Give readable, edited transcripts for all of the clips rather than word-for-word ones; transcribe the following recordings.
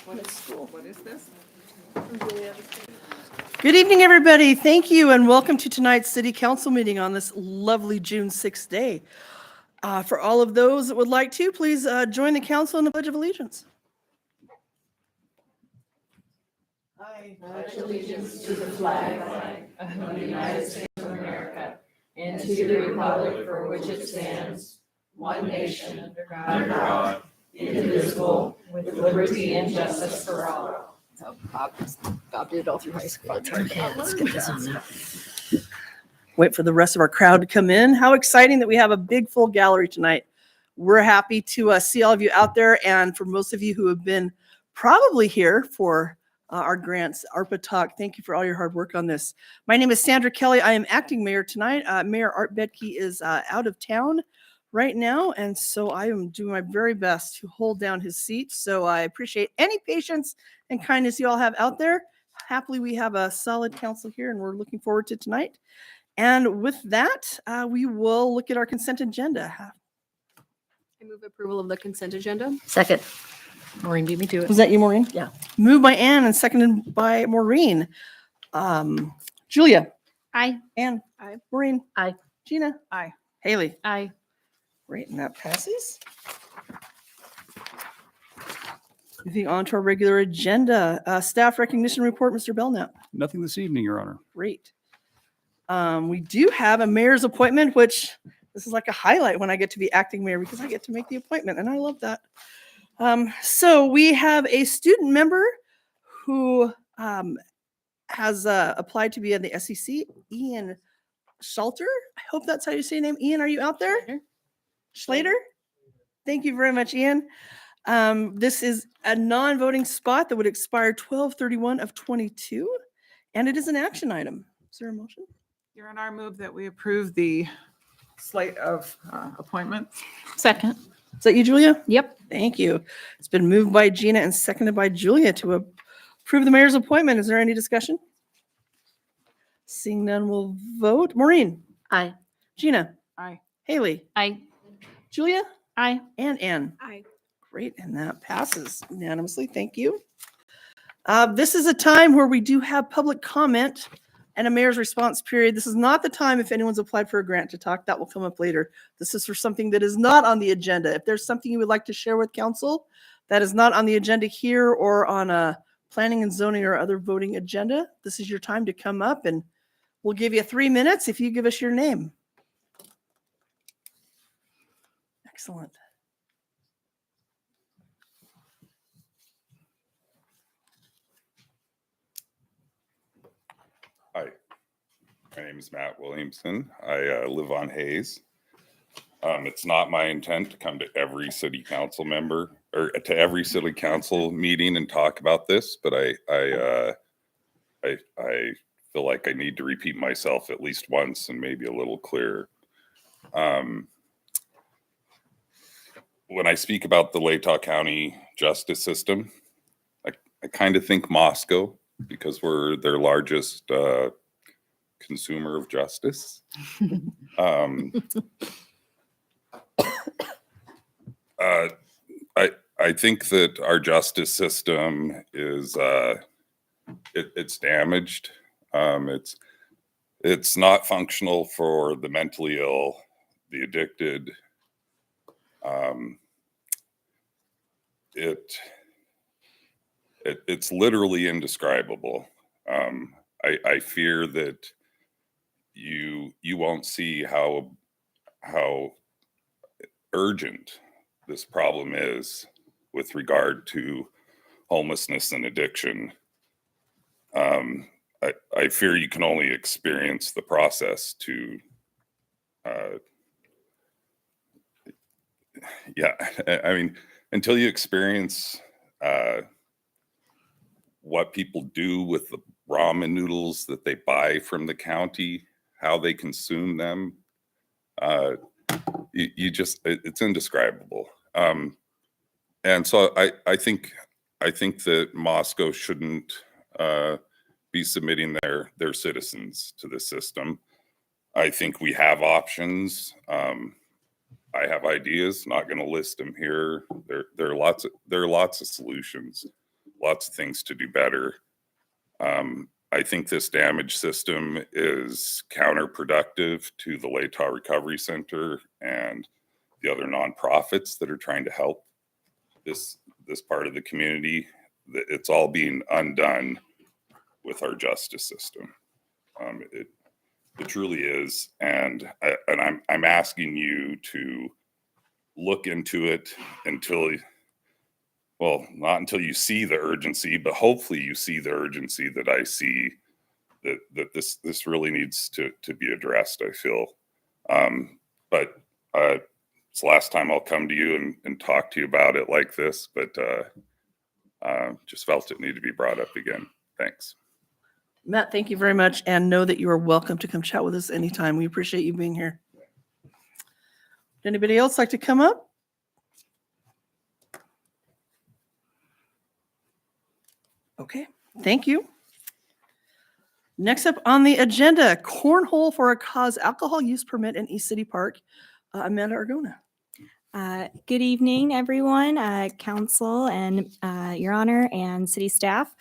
What is this? Good evening, everybody. Thank you, and welcome to tonight's City Council meeting on this lovely June 6th day. For all of those that would like to, please join the council in the Pledge of Allegiance. I pledge allegiance to the flag of the United States of America and to the republic for which it stands, one nation, under God, indivisible, with liberty and justice for all. So Bob did it all through high school. It's hard. Yeah, let's get this on there. wait for the rest of our crowd to come in. How exciting that we have a big full gallery tonight. We're happy to see all of you out there, and for most of you who have been probably here for our grants, ARPA Talk, thank you for all your hard work on this. My name is Sandra Kelly. I am acting mayor tonight. Mayor Art Bedke is out of town right now, and so I am doing my very best to hold down his seat. So I appreciate any patience and kindness you all have out there. Happily, we have a solid council here, and we're looking forward to tonight. And with that, we will look at our consent agenda. I move approval of the consent agenda. Second. Maureen beat me to it. Was that you, Maureen? Yeah. Moved by Ann and seconded by Maureen. Julia. Aye. Ann. Aye. Maureen. Aye. Gina. Aye. Haley. Aye. Great, and that passes. Moving on to our regular agenda. Staff recognition report, Mr. Belknap. Nothing this evening, Your Honor. Great. We do have a mayor's appointment, which this is like a highlight when I get to be acting mayor because I get to make the appointment, and I love that. So we have a student member who has applied to be in the SEC, Ian Schalter. I hope that's how you say your name. Ian, are you out there? Schlater? Thank you very much, Ian. This is a non-voting spot that would expire 12/31 of 22, and it is an action item. Is there a motion? Your Honor, I move that we approve the slate of appointments. Second. Is that you, Julia? Yep. Thank you. It's been moved by Gina and seconded by Julia to approve the mayor's appointment. Is there any discussion? Seeing none, we'll vote. Maureen? Aye. Gina? Aye. Haley? Aye. Julia? Aye. And Ann? Aye. Great, and that passes unanimously. Thank you. This is a time where we do have public comment and a mayor's response period. This is not the time if anyone's applied for a grant to talk. That will come up later. This is for something that is not on the agenda. If there's something you would like to share with council that is not on the agenda here or on a planning and zoning or other voting agenda, this is your time to come up, and we'll give you 3 minutes if you give us your name. Excellent. Hi, my name is Matt Williamson. I live on Hayes. It's not my intent to come to every city council member or to every city council meeting and talk about this, but I feel like I need to repeat myself at least once and maybe a little clearer. When I speak about the Latah County justice system, I kind of think Moscow, because we're their largest consumer of justice. I think that our justice system is it's damaged. It's not functional for the mentally ill, the addicted. It's literally indescribable. I fear that you won't see how urgent this problem is with regard to homelessness and addiction. I fear you can only experience the process to I mean, until you experience what people do with the ramen noodles that they buy from the county, how they consume them, it's indescribable. And so I think that Moscow shouldn't be submitting their citizens to the system. I think we have options. I have ideas, not going to list them here. There are lots of solutions. lots of things to do better. I think this damage system is counterproductive to the Latah Recovery Center and the other nonprofits that are trying to help this part of the community. It's all being undone with our justice system. It truly is, and I'm asking you to look into it not until you see the urgency, but hopefully you see the urgency that I see, that this really needs to be addressed, I feel. But it's the last time I'll come to you and talk to you about it like this, but just felt it needed to be brought up again. Thanks. Matt, thank you very much. And know that you are welcome to come chat with us anytime. We appreciate you being here. Would anybody else like to come up? Okay, thank you. Next up on the agenda, Cornhole for a Cause alcohol use permit in East City Park. Amanda Argona. Good evening, everyone, council and your honor and city staff.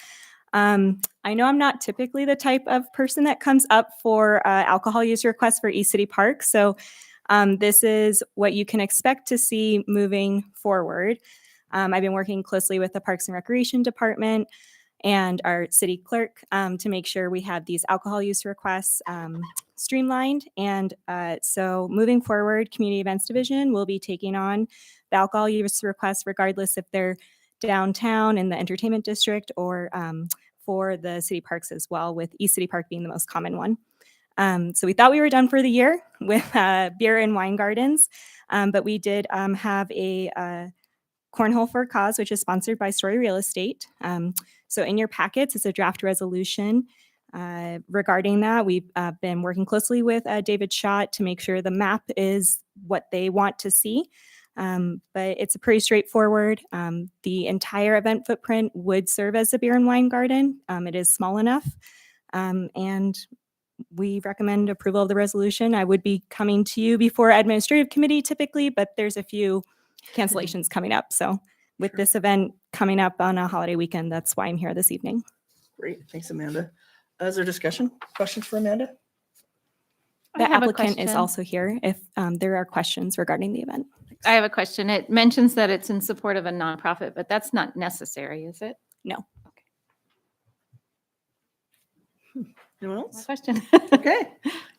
I know I'm not typically the type of person that comes up for alcohol use requests for East City Park. So this is what you can expect to see moving forward. I've been working closely with the Parks and Recreation Department and our city clerk to make sure we have these alcohol use requests streamlined. And so moving forward, Community Events Division will be taking on the alcohol use requests regardless if they're downtown in the entertainment district or for the city parks as well, with East City Park being the most common one. So we thought we were done for the year with beer and wine gardens, but we did have a Cornhole for a Cause, which is sponsored by Story Real Estate. So in your packets is a draft resolution regarding that. We've been working closely with David Schott to make sure the map is what they want to see. But it's a pretty straightforward. The entire event footprint would serve as a beer and wine garden. It is small enough. And we recommend approval of the resolution. I would be coming to you before administrative committee typically, but there's a few cancellations coming up. So with this event coming up on a holiday weekend, that's why I'm here this evening. Great, thanks, Amanda. Is there discussion? Questions for Amanda? The I have a applicant is question. also here if there are questions regarding the event. I have a question. It mentions that it's in support of a nonprofit, but that's not necessary, is it? No. Anyone My else? question. Okay,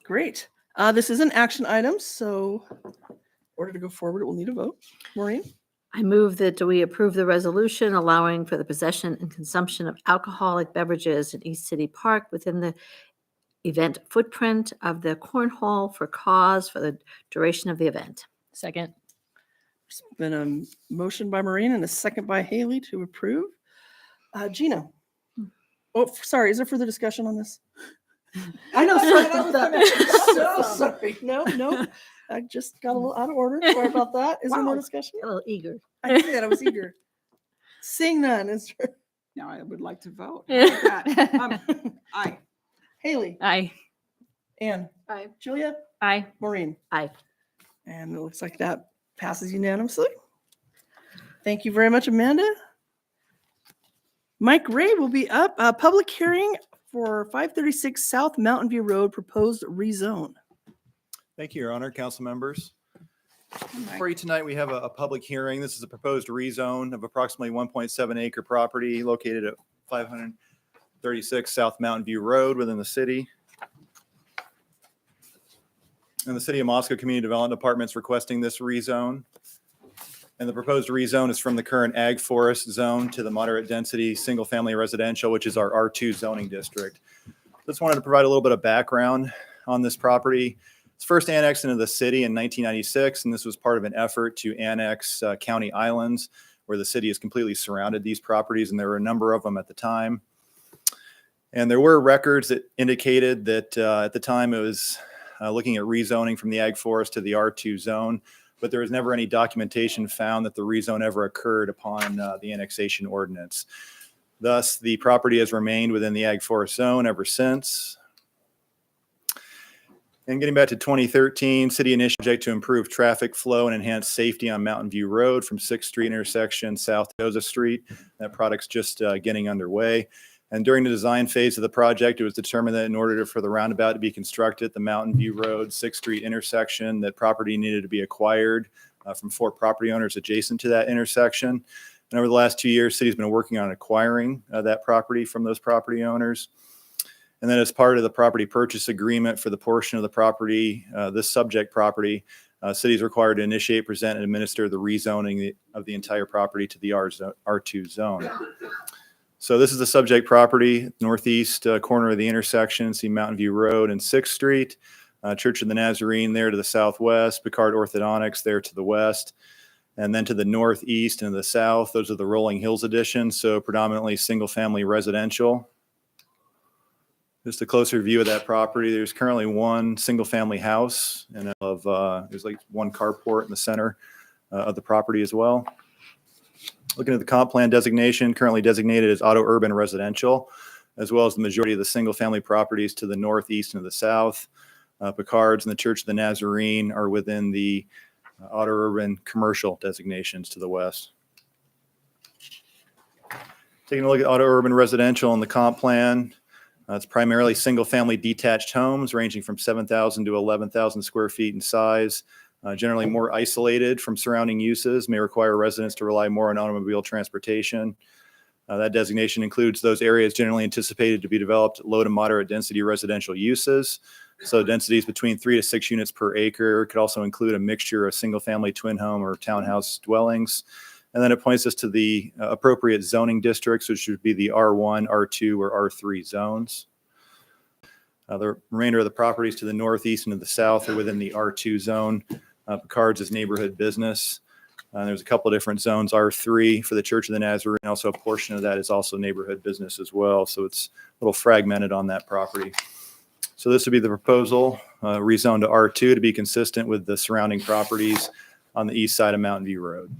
great. This is an action item, so in order to go forward, it will need a vote. Maureen? I move that we approve the resolution allowing for the possession and consumption of alcoholic beverages in East City Park within the event footprint of the Cornhole for Cause for the duration of the event. Second. There's been a motion by Maureen and a second by Haley to approve. Gina? Oh, sorry, is there further discussion on this? I know, sorry about that. So sorry. No, I just got a little out of order. Sorry about that. Is there more Wow. discussion? A little eager. I did, I was eager. Seeing none, is there? Now I would like to vote. How about that? Aye. Haley? Aye. Anne? Aye. Julia? Aye. Maureen? Aye. And it looks like that passes unanimously. Thank you very much, Amanda. Mike Ray will be up. Public hearing for 536 South Mountain View Road, proposed rezone. Thank you, Your Honor, council members. For you tonight, we have a public hearing. This is a proposed rezone of approximately 1.7 acre property located at 536 South Mountain View Road within the city. And the City of Moscow Community Development Department is requesting this rezone. And the proposed rezone is from the current ag forest zone to the moderate density single family residential, which is our R2 zoning district. Just wanted to provide a little bit of background on this property. It's first annexed into the city in 1996, and this was part of an effort to annex county islands where the city has completely surrounded these properties, and there were a number of them at the time. And there were records that indicated that at the time it was looking at rezoning from the ag forest to the R2 zone, but there was never any documentation found that the rezone ever occurred upon the annexation ordinance. Thus, the property has remained within the ag forest zone ever since. And getting back to 2013, city initiative project to improve traffic flow and enhance safety on Mountain View Road from 6th Street intersection south to Joseph Street. That project's just getting underway. And during the design phase of the project, it was determined that in order for the roundabout to be constructed at the Mountain View Road 6th Street intersection, that property needed to be acquired from 4 property owners adjacent to that intersection. And over the last 2 years, city's been working on acquiring that property from those property owners. And then as part of the property purchase agreement for the portion of the property, this subject property, city is required to initiate, present, and administer the rezoning of the entire property to the R2 zone. So this is the subject property, northeast corner of the intersection. See Mountain View Road and 6th Street, Church of the Nazarene there to the southwest, Picard Orthodontics there to the west. And then to the northeast and the south, those are the Rolling Hills addition, so predominantly single-family residential. Just a closer view of that property. There's currently one single-family house, and there's like one carport in the center of the property as well. Looking at the comp plan designation, currently designated as auto urban residential, as well as the majority of the single-family properties to the northeast and to the south. Picard's and the Church of the Nazarene are within the auto urban commercial designations to the west. Taking a look at auto urban residential in the comp plan. It's primarily single-family detached homes ranging from 7,000 to 11,000 square feet in size, generally more isolated from surrounding uses, may require residents to rely more on automobile transportation. That designation includes those areas generally anticipated to be developed low to moderate density residential uses. So densities between 3 to 6 units per acre. Could also include a mixture of single-family twin home or townhouse dwellings. And then it points us to the appropriate zoning districts, which would be the R1, R2, or R3 zones. The remainder of the properties to the northeast and to the south are within the R2 zone. Picard's is neighborhood business. There's a couple of different zones, R3 for the Church of the Nazarene. Also, a portion of that is also neighborhood business as well. So it's a little fragmented on that property. So this would be the proposal, rezone to R2 to be consistent with the surrounding properties on the east side of Mountain View Road.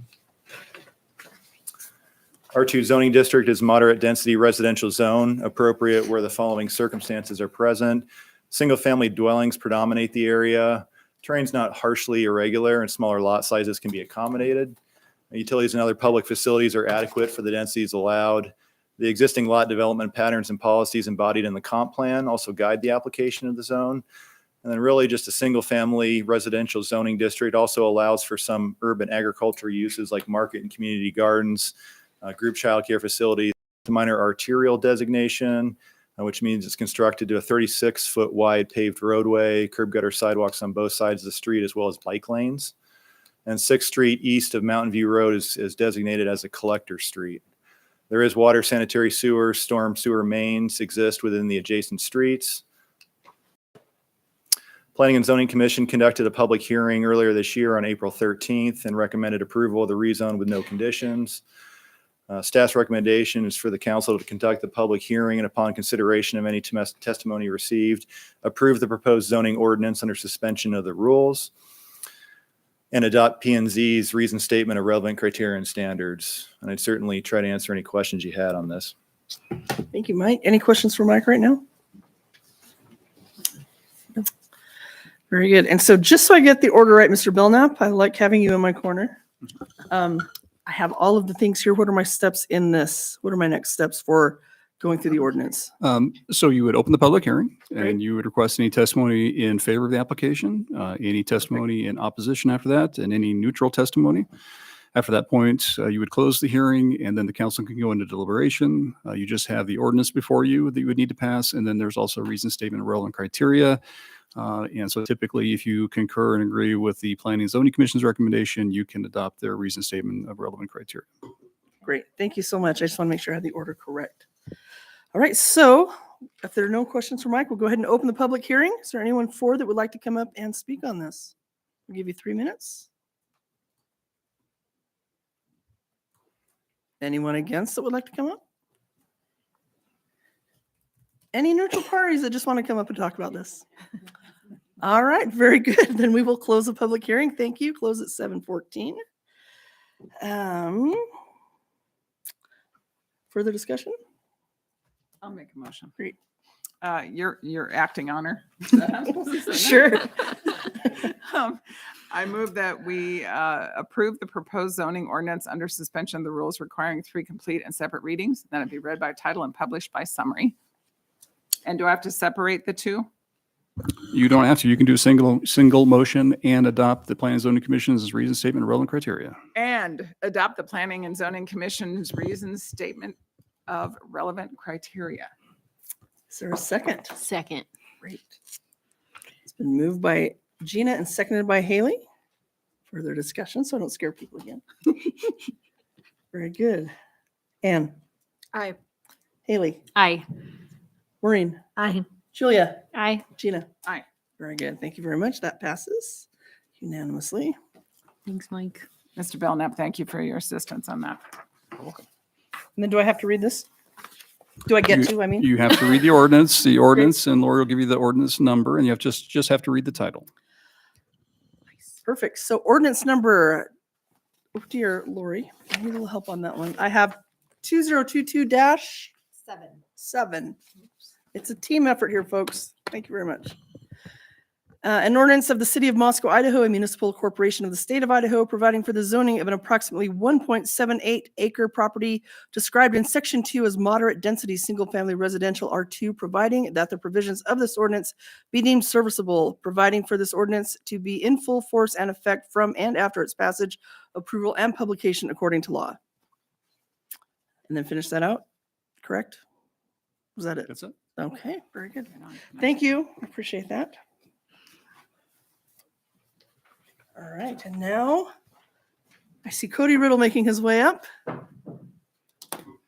R2 zoning district is moderate density residential zone, appropriate where the following circumstances are present. Single-family dwellings predominate the area. Terrain's not harshly irregular and smaller lot sizes can be accommodated. Utilities and other public facilities are adequate for the densities allowed. The existing lot development patterns and policies embodied in the comp plan also guide the application of the zone. And then really just a single-family residential zoning district also allows for some urban agriculture uses like market and community gardens, group childcare facilities, minor arterial designation, which means it's constructed to a 36-foot wide paved roadway, curb gutter sidewalks on both sides of the street, as well as bike lanes. And 6th Street east of Mountain View Road is designated as a collector street. There is water, sanitary sewer, storm sewer mains exist within the adjacent streets. Planning and Zoning Commission conducted a public hearing earlier this year on April 13th and recommended approval of the rezone with no conditions. Staff's recommendation is for the council to conduct the public hearing and upon consideration of any testimony received, approve the proposed zoning ordinance under suspension of the rules and adopt P&Z's reason statement of relevant criteria and standards. And I'd certainly try to answer any questions you had on this. Thank you, Mike. Any questions for Mike right now? No. Very good. And so just so I get the order right, Mr. Belknap, I like having you in my corner. I have all of the things here. What are my steps in this? What are my next steps for going through the ordinance? So you would open the public hearing Great. and you would request any testimony in favor of the application, any testimony in opposition after that, and any neutral testimony. After that point, you would close the hearing and then the council can go into deliberation. You just have the ordinance before you that you would need to pass. And then there's also a reason statement of relevant criteria. And so typically, if you concur and agree with the Planning and Zoning Commission's recommendation, you can adopt their reason statement of relevant criteria. Great. Thank you so much. I just want to make sure I have the order correct. All right. So if there are no questions for Mike, we'll go ahead and open the public hearing. Is there anyone that would like to come up and speak on this? We'll give you 3 minutes. Anyone against that would like to come up? Any neutral parties that just want to come up and talk about this? All right, very good. Then we will close the public hearing. Thank you. Close at 7:14. Further discussion? I'll make a motion. Great. Your acting honor. Is that how I'm supposed to say that? Sure. I move that we approve the proposed zoning ordinance under suspension of the rules requiring 3 complete and separate readings. Then it be read by title and published by summary. And do I have to separate the two? You don't have to. You can do single motion and adopt the Planning and Zoning Commission's reason statement and relevant criteria. And adopt the Planning and Zoning Commission's reasons statement of relevant criteria. Is there a second? Second. Great. It's been moved by Gina and seconded by Haley. Further discussion, so I don't scare people again. Very good. Anne, Aye. Haley, Aye. Maureen, Aye. Julia, Aye. Gina. Aye. Very good. Thank you very much. That passes unanimously. Thanks, Mike. Mr. Belknap, thank you for your assistance on that. And then do I have to read this? Do I get to, I mean? You have to read the ordinance, and Lori will give you the ordinance number, and you have just have to read the title. Perfect. So ordinance number, oh dear, Lori, I need a little help on that one. I have 2022-7. It's a team effort here, folks. Thank you very much. An ordinance of the City of Moscow, Idaho, a municipal corporation of the state of Idaho, providing for the zoning of an approximately 1.78 acre property described in Section 2 as moderate density single-family residential R2, providing that the provisions of this ordinance be deemed serviceable, providing for this ordinance to be in full force and effect from and after its passage, approval, and publication according to law. And then finish that out, correct? Was that it? That's it. Okay, very good. Thank you. I appreciate that. All right, and now I see Cody Riddle making his way up.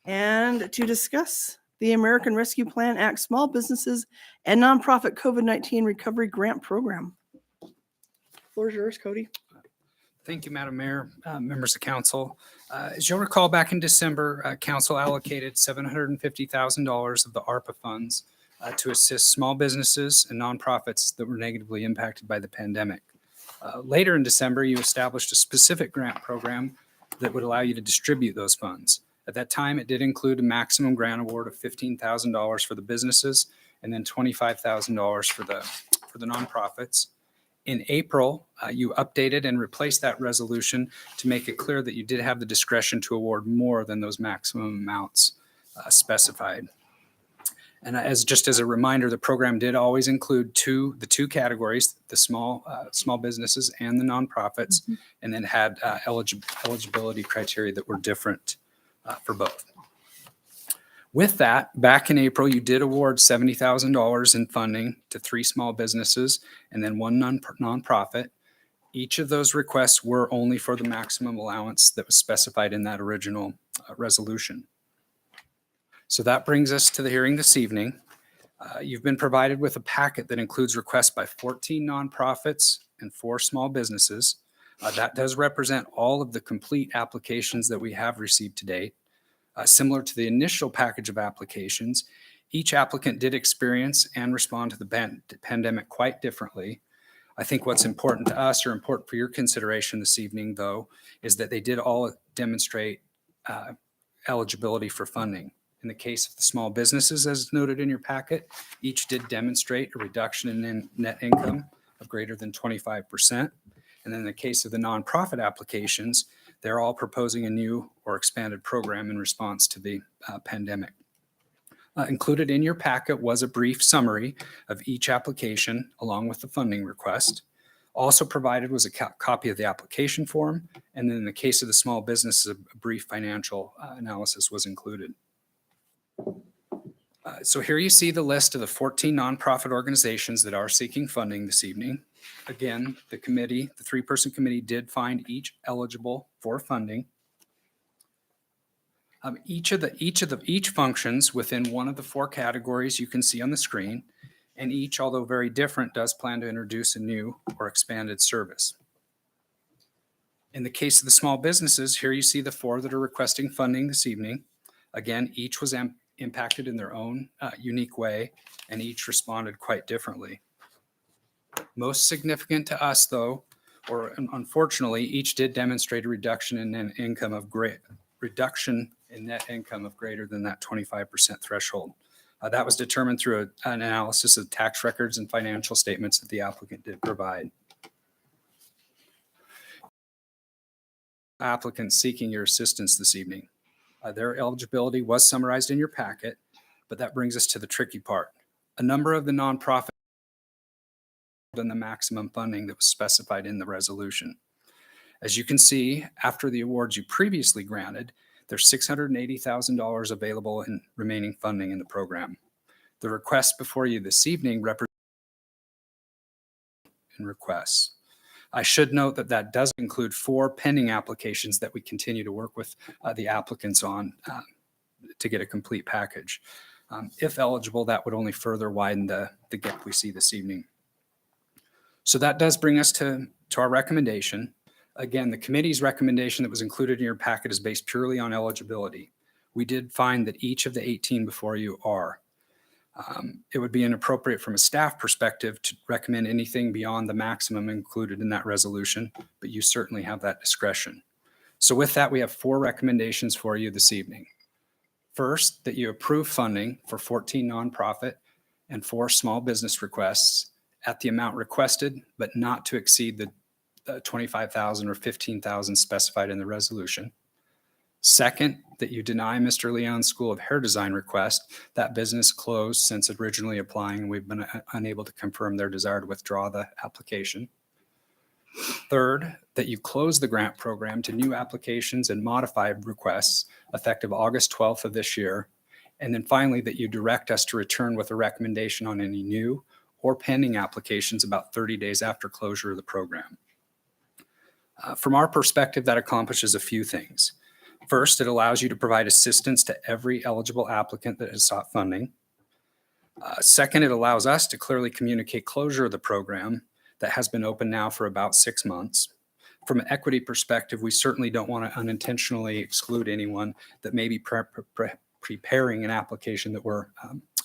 And to discuss the American Rescue Plan Act Small Businesses and Nonprofit COVID-19 Recovery Grant Program. Floor is yours, Cody. Thank you, Madam Mayor, members of council. As you'll recall, back in December, council allocated $750,000 of the ARPA funds to assist small businesses and nonprofits that were negatively impacted by the pandemic. Later in December, you established a specific grant program that would allow you to distribute those funds. At that time, it did include a maximum grant award of $15,000 for the businesses and then $25,000 for the nonprofits. In April, you updated and replaced that resolution to make it clear that you did have the discretion to award more than those maximum amounts specified. And just as a reminder, the program did always include the two categories, the small businesses and the nonprofits, and then had eligibility criteria that were different for both. With that, back in April, you did award $70,000 in funding to 3 small businesses and then 1 nonprofit. Each of those requests were only for the maximum allowance that was specified in that original resolution. So that brings us to the hearing this evening. You've been provided with a packet that includes requests by 14 nonprofits and 4 small businesses. That does represent all of the complete applications that we have received to date. Similar to the initial package of applications, each applicant did experience and respond to the pandemic quite differently. I think what's important to us, or important for your consideration this evening, though, is that they did all demonstrate eligibility for funding. In the case of the small businesses, as noted in your packet, each did demonstrate a reduction in net income of greater than 25%. And then in the case of the nonprofit applications, they're all proposing a new or expanded program in response to the pandemic. Included in your packet was a brief summary of each application along with the funding request. Also provided was a copy of the application form. And then in the case of the small businesses, a brief financial analysis was included. So here you see the list of the 14 nonprofit organizations that are seeking funding this evening. Again, the committee, the 3-person committee, did find each eligible for funding. Each functions within one of the 4 categories you can see on the screen, and each, although very different, does plan to introduce a new or expanded service. In the case of the small businesses, here you see the 4 that are requesting funding this evening. Again, each was impacted in their own unique way, and each responded quite differently. Most significant to us, though, or unfortunately, each did demonstrate a reduction in net income of greater than that 25% threshold. That was determined through an analysis of tax records and financial statements that the applicant did provide. Applicants seeking your assistance this evening. Their eligibility was summarized in your packet, but that brings us to the tricky part. A number of the nonprofits than the maximum funding that was specified in the resolution. As you can see, after the awards you previously granted, there's $680,000 available in remaining funding in the program. The request before you this evening represents requests. I should note that that does include 4 pending applications that we continue to work with the applicants on to get a complete package. If eligible, that would only further widen the gap we see this evening. So that does bring us to our recommendation. Again, the committee's recommendation that was included in your packet is based purely on eligibility. We did find that each of the 18 before you are. It would be inappropriate from a staff perspective to recommend anything beyond the maximum included in that resolution, but you certainly have that discretion. So with that, we have 4 recommendations for you this evening. First, that you approve funding for 14 nonprofit and 4 small business requests at the amount requested, but not to exceed the $25,000 or $15,000 specified in the resolution. Second, that you deny Mr. Leon's School of Hair Design request. That business closed since originally applying. We've been unable to confirm their desire to withdraw the application. Third, that you close the grant program to new applications and modified requests effective August 12th of this year. And then finally, that you direct us to return with a recommendation on any new or pending applications about 30 days after closure of the program. From our perspective, that accomplishes a few things. First, it allows you to provide assistance to every eligible applicant that has sought funding. Second, it allows us to clearly communicate closure of the program that has been open now for about 6 months. From an equity perspective, we certainly don't want to unintentionally exclude anyone that may be preparing an application that we're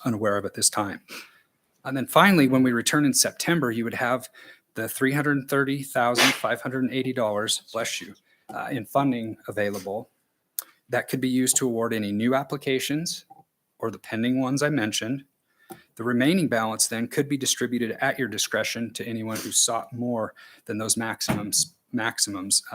unaware of at this time. And then finally, when we return in September, you would have the $330,580, bless you, in funding available that could be used to award any new applications or the pending ones I mentioned. The remaining balance then could be distributed at your discretion to anyone who sought more than those maximums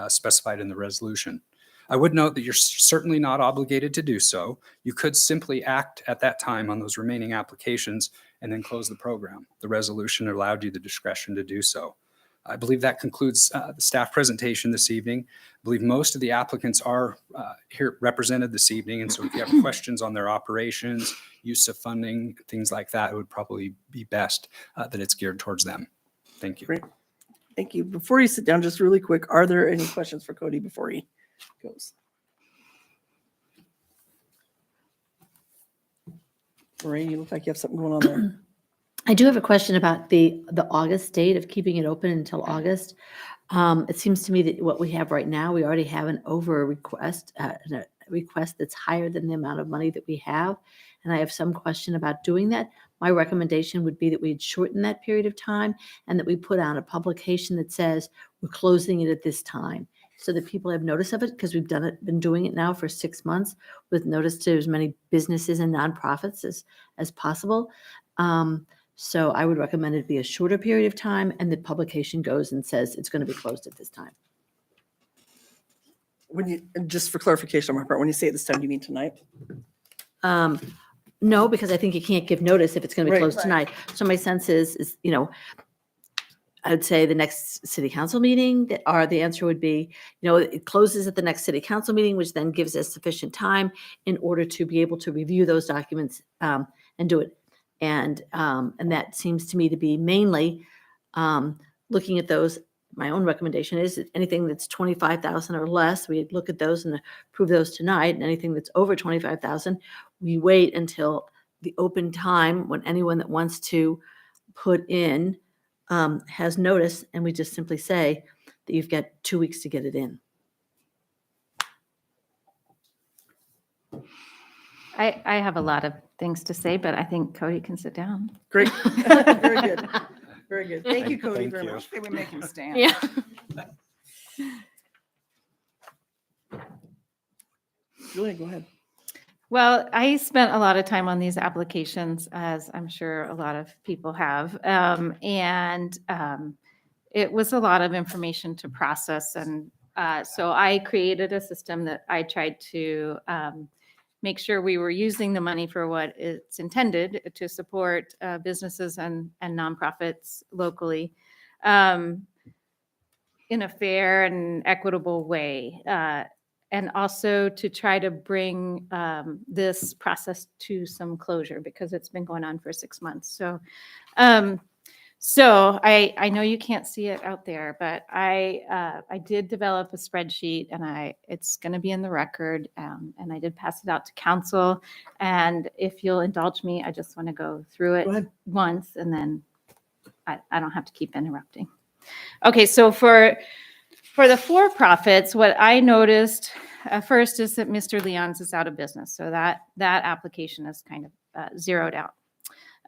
specified in the resolution. I would note that you're certainly not obligated to do so. You could simply act at that time on those remaining applications and then close the program. The resolution allowed you the discretion to do so. I believe that concludes the staff presentation this evening. I believe most of the applicants are here represented this evening. And so if you have questions on their operations, use of funding, things like that, it would probably be best that it's geared towards them. Thank you. Great. Thank you. Before you sit down, just really quick, are there any questions for Cody before he goes? Lorraine, you look like you have something going on there. I do have a question about the August date of keeping it open until August. It seems to me that what we have right now, we already have an over request, a request that's higher than the amount of money that we have. And I have some question about doing that. My recommendation would be that we'd shorten that period of time and that we put out a publication that says we're closing it at this time so that people have notice of it, because we've been doing it now for 6 months with notice to as many businesses and nonprofits as possible. So I would recommend it be a shorter period of time and the publication goes and says it's going to be closed at this time. When you, just for clarification on my part, when you say this time, do you mean tonight? No, because I think you can't give notice if it's going to be Right, closed right. tonight. So my sense is, I would say the next city council meeting, the answer would be, it closes at the next city council meeting, which then gives us sufficient time in order to be able to review those documents and do it. And that seems to me to be mainly looking at those. My own recommendation is that anything that's 25,000 or less, we look at those and approve those tonight. And anything that's over 25,000, we wait until the open time when anyone that wants to put in has notice, and we just simply say that you've got 2 weeks to get it in. I have a lot of things to say, but I think Cody can sit down. Great. Very good. Very good. Thank you, Cody, Thank very you. much. Say we make him stand. Yeah. Julia, go ahead. Well, I spent a lot of time on these applications, as I'm sure a lot of people have. It was a lot of information to process. And so I created a system that I tried to make sure we were using the money for what it's intended to support businesses and nonprofits locally in a fair and equitable way. And also to try to bring this process to some closure because it's been going on for 6 months. So, I know you can't see it out there, but I did develop a spreadsheet, and it's going to be in the record, and I did pass it out to council. And if you'll indulge me, I just want to go through it Go ahead. once, and then I don't have to keep interrupting. Okay, so for the for-profits, what I noticed first is that Mr. Leon's is out of business. So that application is kind of zeroed out.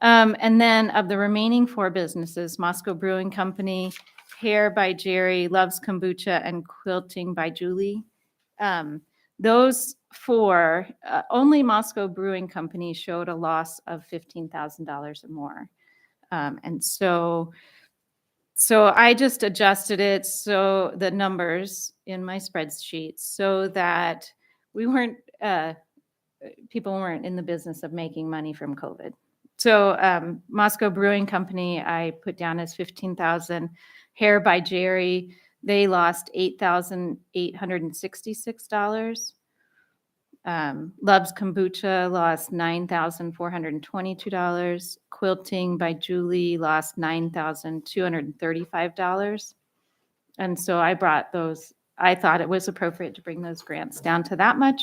And then of the remaining 4 businesses, Moscow Brewing Company, Hair by Jerry, Loves Kombucha, and Quilting by Julie. Those 4, only Moscow Brewing Company showed a loss of $15,000 or more. And so I just adjusted it, so the numbers in my spreadsheet, so that we weren't, people weren't in the business of making money from COVID. So Moscow Brewing Company, I put down as 15,000. Hair by Jerry, they lost $8,866. Loves Kombucha lost $9,422. Quilting by Julie lost $9,235. And so I brought those, I thought it was appropriate to bring those grants down to that much.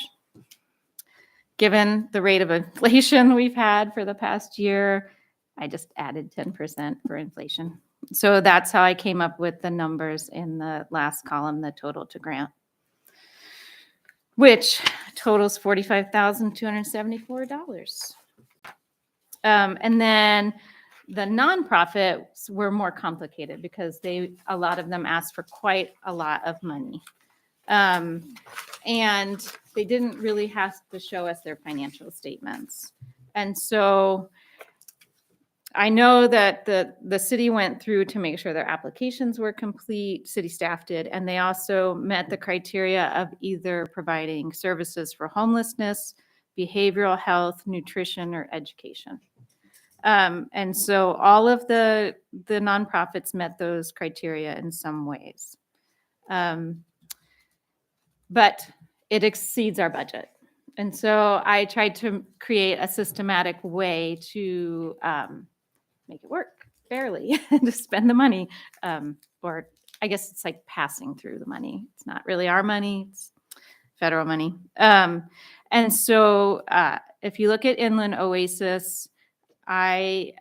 Given the rate of inflation we've had for the past year, I just added 10% for inflation. So that's how I came up with the numbers in the last column, the total to grant, which totals $45,274. And then the nonprofits were more complicated because a lot of them asked for quite a lot of money. And they didn't really have to show us their financial statements. And so I know that the city went through to make sure their applications were complete, city staff did, and they also met the criteria of either providing services for homelessness, behavioral health, nutrition, or education. And so all of the nonprofits met those criteria in some ways. But it exceeds our budget. And so I tried to create a systematic way to make it work fairly, to spend the money. Or I guess it's like passing through the money. It's not really our money, it's federal money. And so if you look at Inland Oasis, I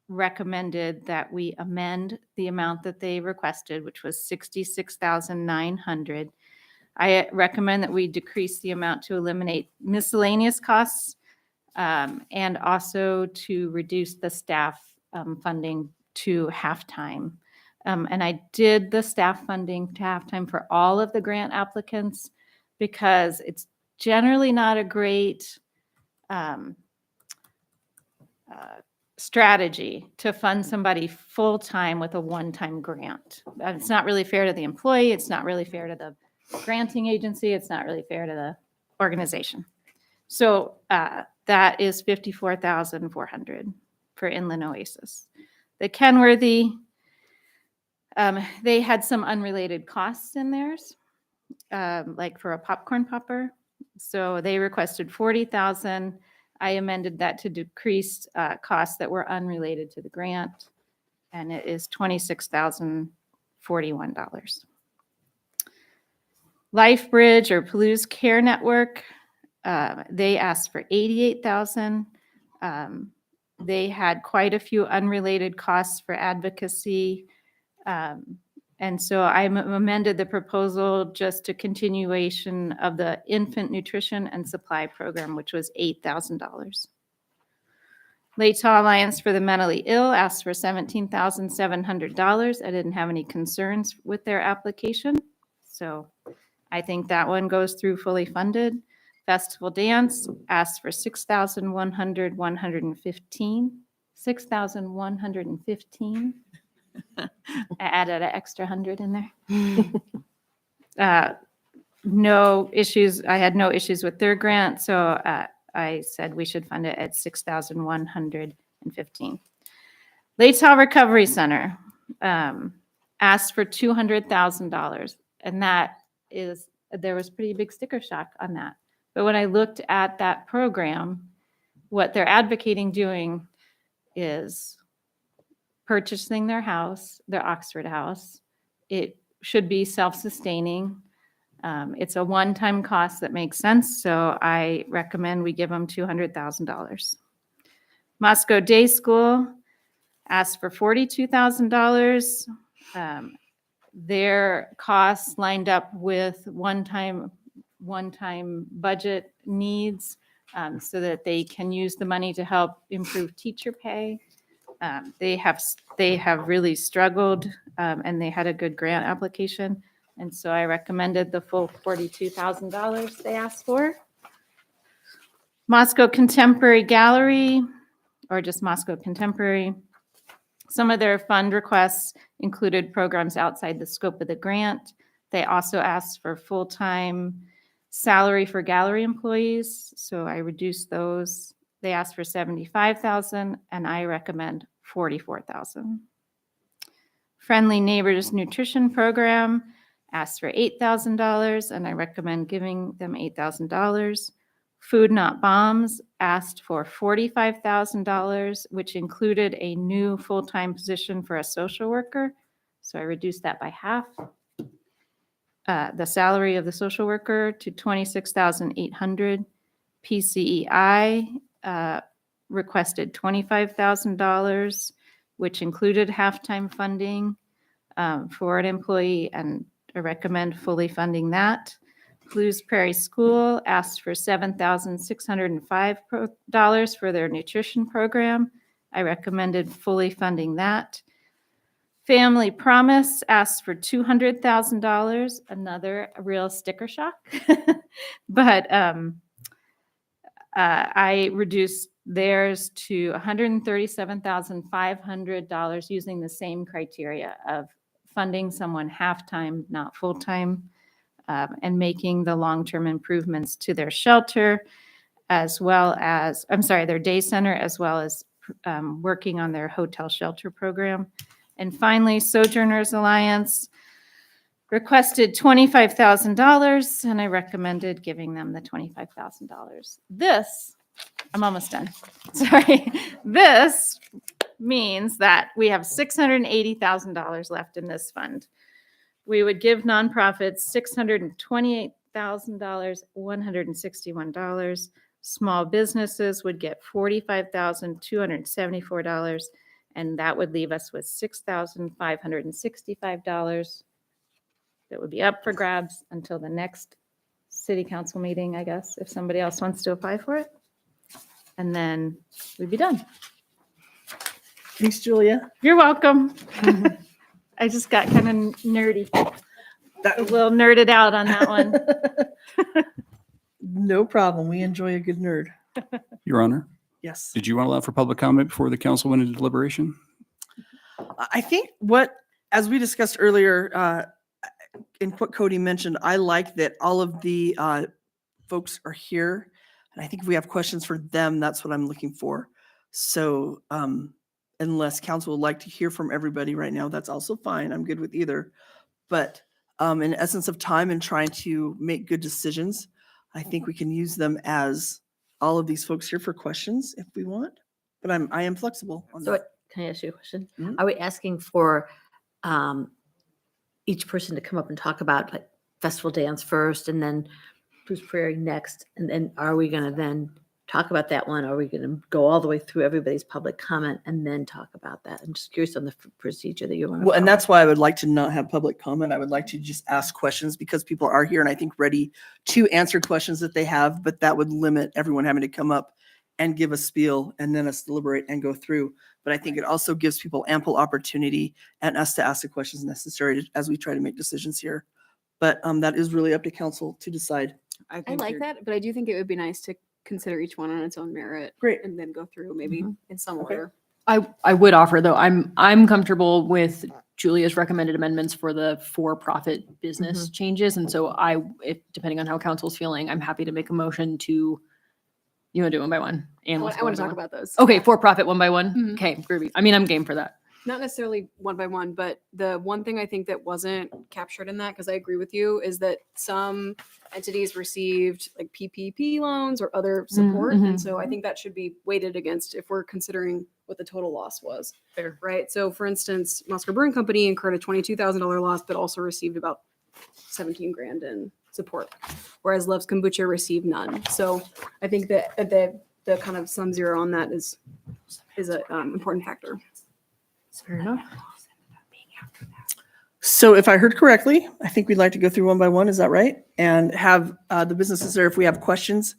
recommended that we amend the amount that they requested, which was $66,900. I recommend that we decrease the amount to eliminate miscellaneous costs and also to reduce the staff funding to halftime. And I did the staff funding to halftime for all of the grant applicants because it's generally not a great strategy to fund somebody full-time with a one-time grant. It's not really fair to the employee. It's not really fair to the granting agency. It's not really fair to the organization. So that is $54,400 for Inland Oasis. The Kenworthy, they had some unrelated costs in theirs, like for a popcorn popper. So they requested $40,000. I amended that to decrease costs that were unrelated to the grant, and it is $26,041. LifeBridge or Palouse Care Network, they asked for $88,000. They had quite a few unrelated costs for advocacy. And so I amended the proposal just to continuation of the infant nutrition and supply program, which was $8,000. Latah Alliance for the Mentally Ill asked for $17,700. I didn't have any concerns with their application. So I think that one goes through fully funded. Festival Dance asked for 6,115. I added an extra 100 in there. No issues. I had no issues with their grant, so I said we should fund it at 6,115. Latell Recovery Center asked for $200,000, and there was pretty big sticker shock on that. But when I looked at that program, what they're advocating doing is purchasing their house, their Oxford house. It should be self-sustaining. It's a one-time cost that makes sense, so I recommend we give them $200,000. Moscow Day School asked for $42,000. Their costs lined up with one-time budget needs, so that they can use the money to help improve teacher pay. They have really struggled, and they had a good grant application. And so I recommended the full $42,000 they asked for. Moscow Contemporary Gallery, or just Moscow Contemporary. Some of their fund requests included programs outside the scope of the grant. They also asked for full-time salary for gallery employees, so I reduced those. They asked for $75,000, and I recommend $44,000. Friendly Neighbors Nutrition Program asked for $8,000, and I recommend giving them $8,000. Food Not Bombs asked for $45,000, which included a new full-time position for a social worker. So I reduced that by half. The salary of the social worker to $26,800. PCEI requested $25,000, which included half-time funding for an employee, and I recommend fully funding that. Blues Prairie School asked for $7,605 for their nutrition program. I recommended fully funding that. Family Promise asked for $200,000, another real sticker shock. But I reduced theirs to $137,500 using the same criteria of funding someone half-time, not full-time, and making the long-term improvements to their shelter, as well as, their day center, as well as working on their hotel shelter program. And finally, Sojourners Alliance requested $25,000, and I recommended giving them the $25,000. I'm almost done. Sorry. This means that we have $680,000 left in this fund. We would give nonprofits $628,161. Small businesses would get $45,274, and that would leave us with $6,565 that would be up for grabs until the next city council meeting, I guess, if somebody else wants to apply for it. And then we'd be done. Thanks, Julia. You're welcome. I just got kind of nerdy, a little nerded out on that one. No problem. We enjoy a good nerd. Your Honor, Yes. did you want to allow for public comment before the council went into deliberation? I think as we discussed earlier, in what Cody mentioned, I like that all of the folks are here. And I think if we have questions for them, that's what I'm looking for. So unless council would like to hear from everybody right now, that's also fine. I'm good with either. But in essence of time and trying to make good decisions, I think we can use them as all of these folks here for questions if we want. But I am flexible on So that. can I ask you a question? Mhm. Are we asking for each person to come up and talk about like festival dance first and then Blues Prairie next? And then are we going to then talk about that one? Are we going to go all the way through everybody's public comment and then talk about that? I'm just curious on the procedure that you want to Well, and that's why I would like to not have public comment. I would like to just ask questions because people are here and I think ready to answer questions that they have, but that would limit everyone having to come up and give a spiel and then us deliberate and go through. But I think it also gives people ample opportunity and us to ask the questions necessary as we try to make decisions here. But that is really up to council to decide. I think like you're- that, but I do think it would be nice to consider each one on its own merit. Great. And then go through maybe in some Okay. order. I would offer though, I'm comfortable with Julia's recommended amendments for the for-profit business changes. And so if depending on how council's feeling, I'm happy to make a motion to, you want to do it one by one? And let's I go want to one talk by one. about those. Okay, for-profit one by one? Mhm. Okay, groovy. I mean, I'm game for that. Not necessarily one by one, but the one thing I think that wasn't captured in that, because I agree with you, is that some entities received like PPP loans or other support. mhm. And so I think that should be weighted against if we're considering what the total loss was. Fair. Right. So for instance, Moscow Brewing Company incurred a $22,000 loss, but also received about 17 grand in support, whereas Love's Kombucha received none. So I think that the kind of sum zero on that is an important factor. Fair enough. So if I heard correctly, I think we'd like to go through one by one. Is that right? And have the businesses there, if we have questions,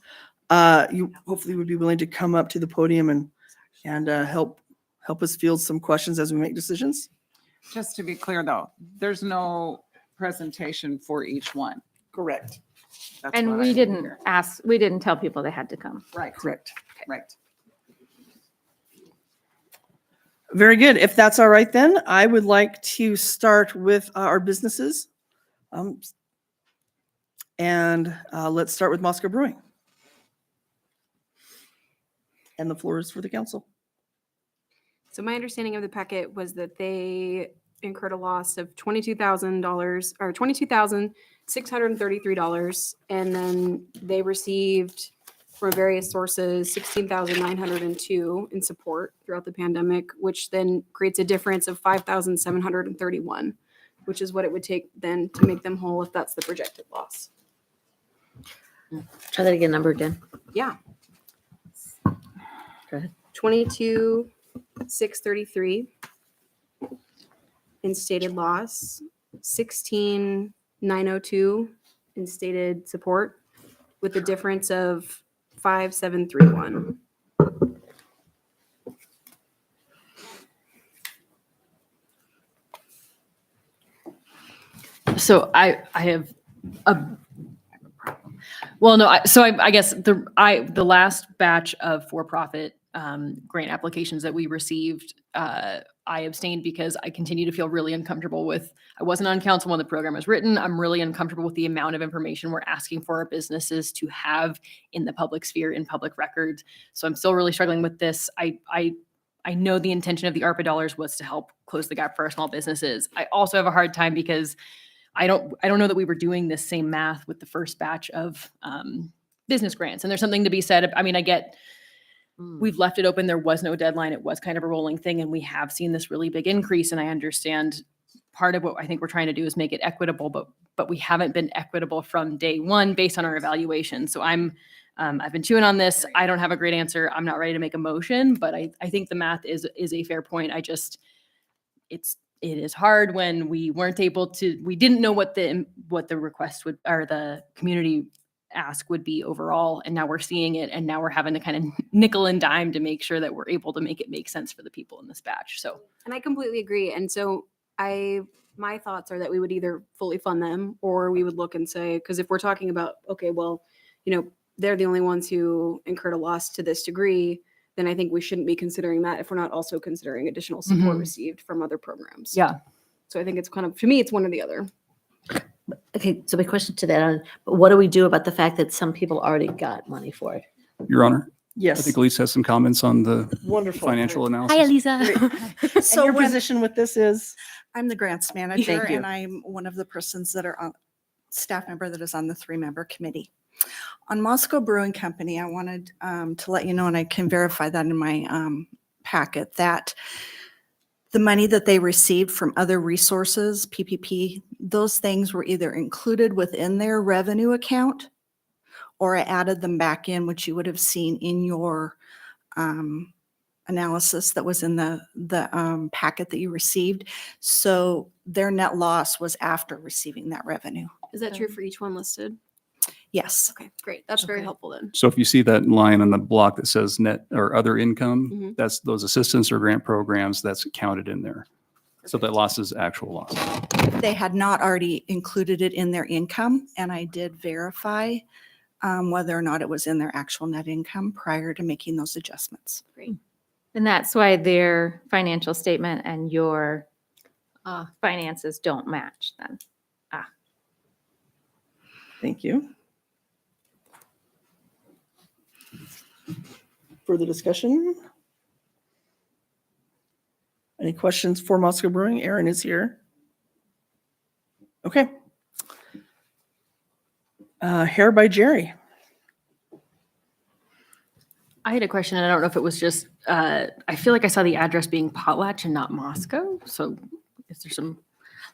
you hopefully would be willing to come up to the podium and help us field some questions as we make decisions. Just to be clear though, there's no presentation for each one. Correct. That's And what we I didn't hear. we didn't tell people they had to come. Right, Correct. right. Very good. If that's all right, then I would like to start with our businesses. And let's start with Moscow Brewing. And the floor is for the council. So my understanding of the packet was that they incurred a loss of $22,000 or $22,633. And then they received from various sources, 16,902 in support throughout the pandemic, which then creates a difference of 5,731, which is what it would take then to make them whole if that's the projected loss. Try that again, number again. Yeah. Go ahead. 22,633 in stated loss, 16,902 in stated support, with a difference of 5,731. So I have a, well, no, I guess the last batch of for-profit grant applications that we received, I abstained because I continue to feel really uncomfortable with, I wasn't on council when the program was written. I'm really uncomfortable with the amount of information we're asking for our businesses to have in the public sphere, in public records. So I'm still really struggling with this. I know the intention of the ARPA dollars was to help close the gap for our small businesses. I also have a hard time because I don't know that we were doing this same math with the first batch of business grants. And there's something to be said. I mean, I get, we've left it open. There was no deadline. It was kind of a rolling thing. And we have seen this really big increase. And I understand part of what I think we're trying to do is make it equitable, but we haven't been equitable from day one based on our evaluation. So I've been chewing on this. I don't have a great answer. I'm not ready to make a motion, but I think the math is a fair point. It is hard when we weren't able to, we didn't know what the request would, or the community ask would be overall. And now we're seeing it. And now we're having to kind of nickel and dime to make sure that we're able to make it make sense for the people in this batch. So And I completely agree. And so my thoughts are that we would either fully fund them or we would look and say, because if we're talking about, okay, well, they're the only ones who incurred a loss to this degree, then I think we shouldn't be considering that if we're not also considering additional support Mhm. received from other programs. yeah. So I think it's kind of, to me, it's one or the other. Okay, so my question to that, what do we do about the fact that some people already got money for it? Your Honor, I Yes. think Elise has some comments on the Wonderful. financial analysis. Elisa. And So your when- position with this is? I'm the grants manager you. and I'm one of the persons that are on staff member that is on the 3-member committee. On Moscow Brewing Company, I wanted to let you know, and I can verify that in my packet, that the money that they received from other resources, PPP, those things were either included within their revenue account or I added them back in, which you would have seen in your analysis that was in the packet that you received. So their net loss was after receiving that revenue. Is that true for each one listed? Yes. Okay, great. That's very Okay. helpful then. So if you see that line on the block that says net or other income, Mhm. that's those assistance or grant programs, that's counted in there. So that loss is actual loss. They had not already included it in their income, and I did verify whether or not it was in their actual net income prior to making those adjustments. And that's why their financial statement and your finances don't match then. Thank you. Further discussion? Any questions for Moscow Brewing? Aaron is here. Okay. Hair by Jerry. I had a question, and I don't know if it was just, I feel like I saw the address being Potlatch and not Moscow. So is there some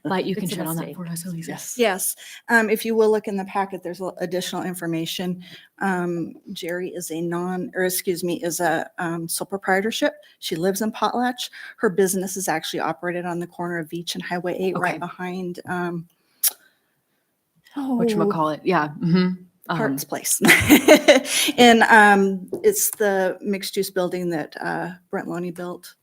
light you can It's a shed on that mistake. for us, Elisa? Yes. Yes, if you will look in the packet, there's additional information. Jerry is is a sole proprietorship. She lives in Potlatch. Her business is actually operated on the corner of Beach and Highway 8, right Okay. behind Whatchamacallit? Yeah. Mm-hmm. Parks Place. And it's the mixed-use building that Brent Loney built.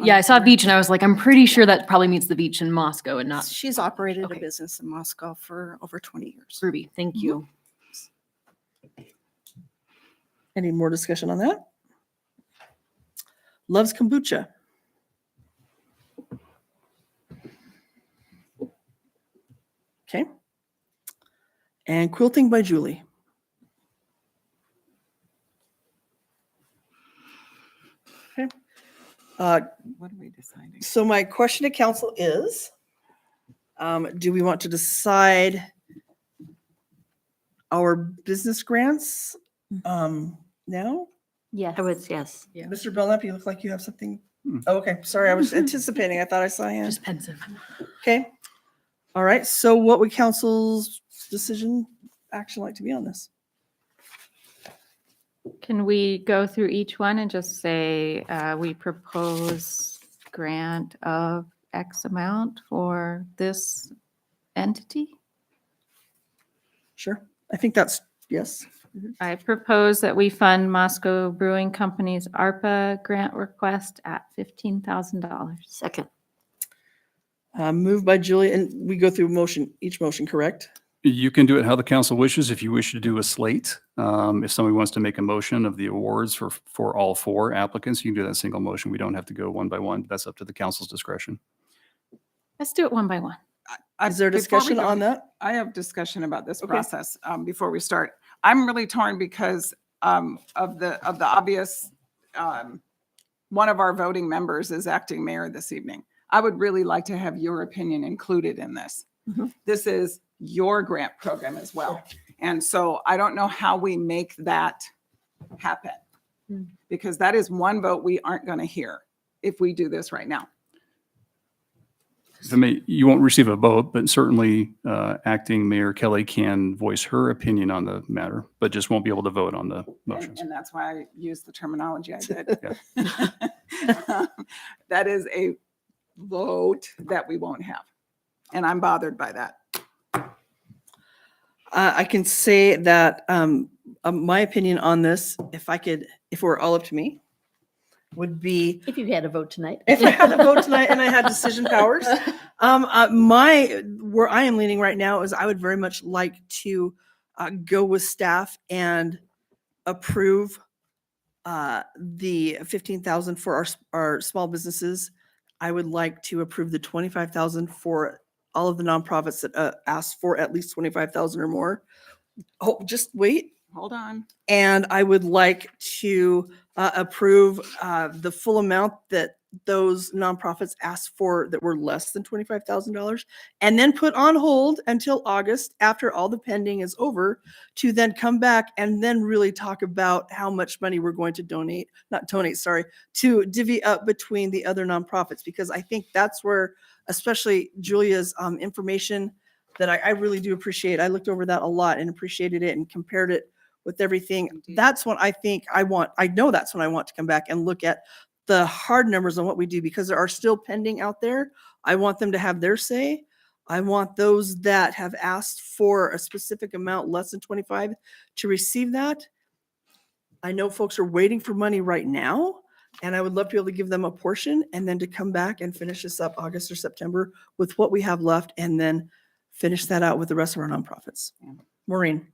Yeah, I saw Beach and I was like, I'm pretty sure that probably means the beach in Moscow and not She's operated Okay. a business in Moscow for over 20 years. Ruby. Thank you. Any more discussion on that? Loves kombucha. Okay. And quilting by Julie. Okay. What are we deciding? So my question to council is, do we want to decide our business grants now? Yes. I would, yes. Yeah. Mr. Belknap, you look like you have something. Hmm. Oh, okay, sorry, I was anticipating. I thought I saw a hand. Just pensive. Okay. All right, so what would council's decision action like to be on this? Can we go through each one and just say, we propose grant of X amount for this entity? Sure, I think that's, yes. I propose that we fund Moscow Brewing Company's ARPA grant request at $15,000. Second. Moved by Julie, and we go through each motion, correct? You can do it how the council wishes. If you wish to do a slate, if somebody wants to make a motion of the awards for all four applicants, you can do that single motion. We don't have to go one by one. That's up to the council's discretion. Let's do it one by one. Is there Before we discussion go- on that? I have discussion about this Okay. process before we start. I'm really torn because of the obvious, one of our voting members is acting mayor this evening. I would really like to have your opinion included in this. Mhm. This is your grant program as well. And so I don't know how we make that happen. Because that is one vote we aren't going to hear if we do this right now. You won't receive a vote, but certainly acting Mayor Kelly can voice her opinion on the matter, but just won't be able to vote on the And, motions. and that's why I used the terminology I did. That is a vote that we won't have. And I'm bothered by that. I can say that my opinion on this, if it were all up to me, would be If you had a vote tonight. if I had a vote tonight and I had decision powers. Where I am leaning right now is I would very much like to go with staff and approve the 15,000 for our small businesses. I would like to approve the 25,000 for all of the nonprofits that ask for at least 25,000 or more. Oh, just wait. Hold on. And I would like to approve the full amount that those nonprofits asked for that were less than $25,000, and then put on hold until August after all the pending is over to then come back and then really talk about how much money we're going to to divvy up between the other nonprofits, because I think that's where, especially Julia's information that I really do appreciate. I looked over that a lot and appreciated it and compared it with everything. Indeed. That's what I think I know that's when I want to come back and look at the hard numbers on what we do, because there are still pending out there. I want them to have their say. I want those that have asked for a specific amount less than 25 to receive that. I know folks are waiting for money right now, and I would love to be able to give them a portion and then to come back and finish this up August or September with what we have left, and then finish that out with the rest of our nonprofits. Yeah. Maureen.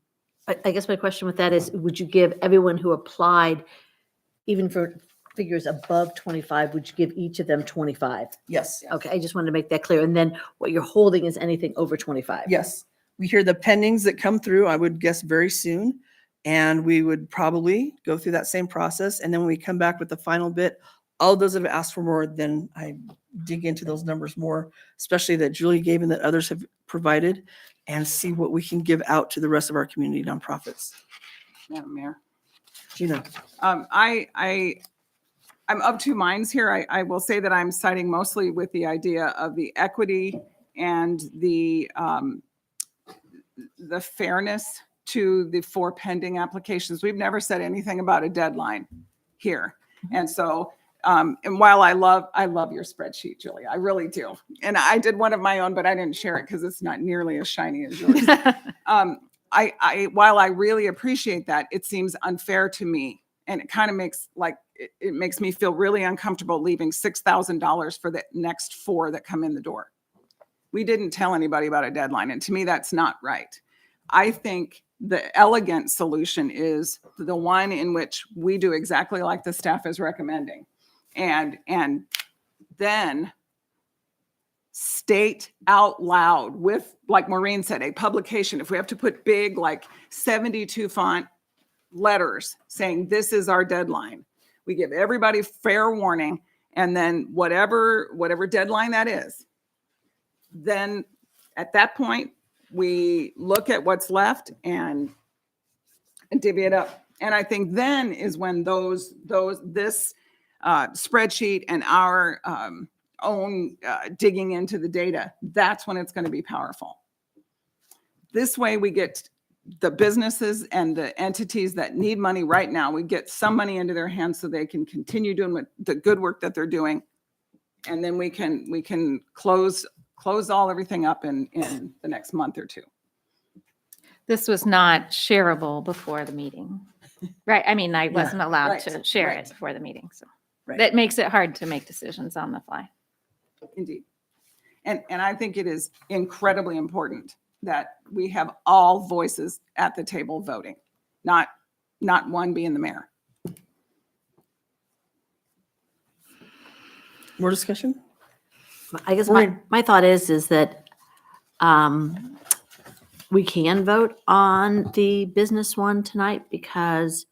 I guess my question with that is, would you give everyone who applied, even for figures above 25, would you give each of them 25? Yes. Okay, I just wanted to make that clear. And then what you're holding is anything over 25? Yes. We hear the pendings that come through, I would guess very soon. And we would probably go through that same process. And then when we come back with the final bit, all those that have asked for more, then I dig into those numbers more, especially that Julie gave and that others have provided, and see what we can give out to the rest of our community nonprofits. Madam Mayor. Gina? I'm of two minds here. I will say that I'm siding mostly with the idea of the equity and the fairness to the 4 pending applications. We've never said anything about a deadline here. And so, and while I love your spreadsheet, Julie, I really do. And I did one of my own, but I didn't share it because it's not nearly as shiny as yours. While I really appreciate that, it seems unfair to me. And it kind of makes it makes me feel really uncomfortable leaving $6,000 for the next 4 that come in the door. We didn't tell anybody about a deadline. And to me, that's not right. I think the elegant solution is the one in which we do exactly like the staff is recommending. And then state out loud with, like Maureen said, a publication. If we have to put big, like 72 font letters saying this is our deadline, we give everybody fair warning. And then whatever deadline that is, then at that point, we look at what's left and divvy it up. And I think then is when this spreadsheet and our own digging into the data, that's when it's going to be powerful. This way we get the businesses and the entities that need money right now, we get some money into their hands so they can continue doing the good work that they're doing. And then we can close everything up in the next month or 2. This was not shareable before the meeting, right? I mean, I wasn't allowed right, to share right. it before the meeting, so Right. that makes it hard to make decisions on the fly. Indeed. And I think it is incredibly important that we have all voices at the table voting, not one being the mayor. More discussion? I guess Maureen? my thought is that we can vote on the business one tonight because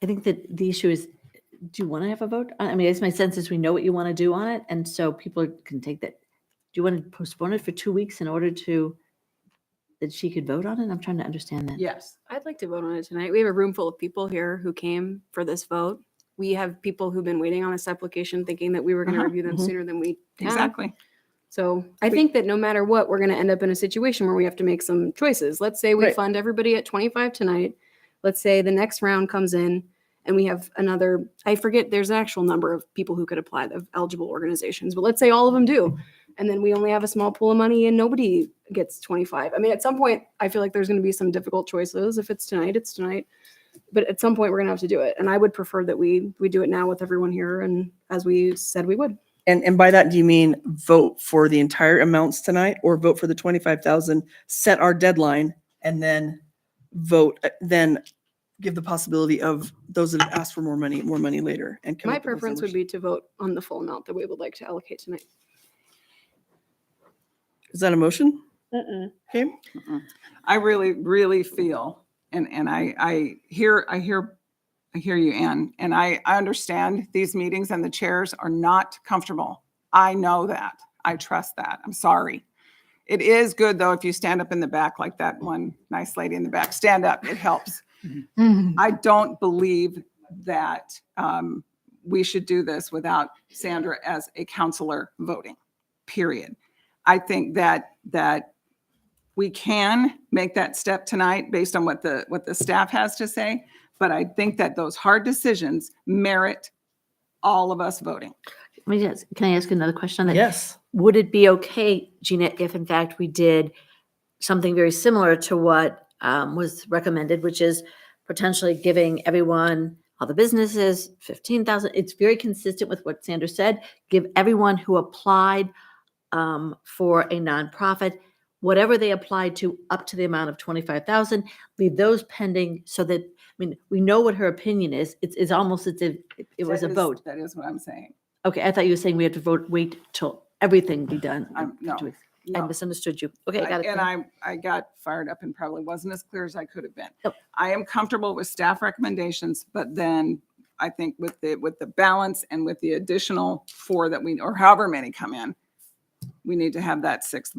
I think that the issue is, do you want to have a vote? I mean, I guess my sense is we know what you want to do on it, and so people can take that. Do you want to postpone it for 2 weeks in order that she could vote on it? I'm trying to understand that. Yes. I'd like to vote on it tonight. We have a room full of people here who came for this vote. We have people who've been waiting on this application thinking that we were going to review them sooner than we have. Exactly. So I think that no matter what, we're going to end up in a situation where we have to make some choices. Let's say we Right. fund everybody at 25 tonight. Let's say the next round comes in and we have another, I forget, there's an actual number of people who could apply, of eligible organizations, but let's say all of them do. And then we only have a small pool of money and nobody gets 25. I mean, at some point, I feel like there's going to be some difficult choices. If it's tonight, it's tonight. But at some point, we're going to have to do it. And I would prefer that we do it now with everyone here, and as we said we would. And by that, do you mean vote for the entire amounts tonight, or vote for the 25,000, set our deadline, and then vote, then give the possibility of those that have asked for more money later? And come My up with a preference would solution? be to vote on the full amount that we would like to allocate tonight. Is that a motion? Okay. I really, really feel, and I hear you, Ann, and I understand these meetings and the chairs are not comfortable. I know that. I trust that. I'm sorry. It is good though if you stand up in the back like that one nice lady in the back. Stand up. It helps. I don't believe that we should do this without Sandra as a counselor voting, period. I think that we can make that step tonight based on what the staff has to say, but I think that those hard decisions merit all of us voting. Can I ask another question on that? Yes. Would it be okay, Gina, if in fact we did something very similar to what was recommended, which is potentially giving everyone, all the businesses, 15,000? It's very consistent with what Sandra said. Give everyone who applied for a nonprofit, whatever they applied to up to the amount of 25,000, leave those pending so that, I mean, we know what her opinion is. It's almost as if it was a That is- vote. That is what I'm saying. Okay, I thought you were saying we have to wait till everything be done. No, I no. misunderstood you. Okay, got it. And I got fired up and probably wasn't as clear as I could have been. Yep. I am comfortable with staff recommendations, but then I think with the balance and with the additional 4 that we, or however many come in, we need to have that 6th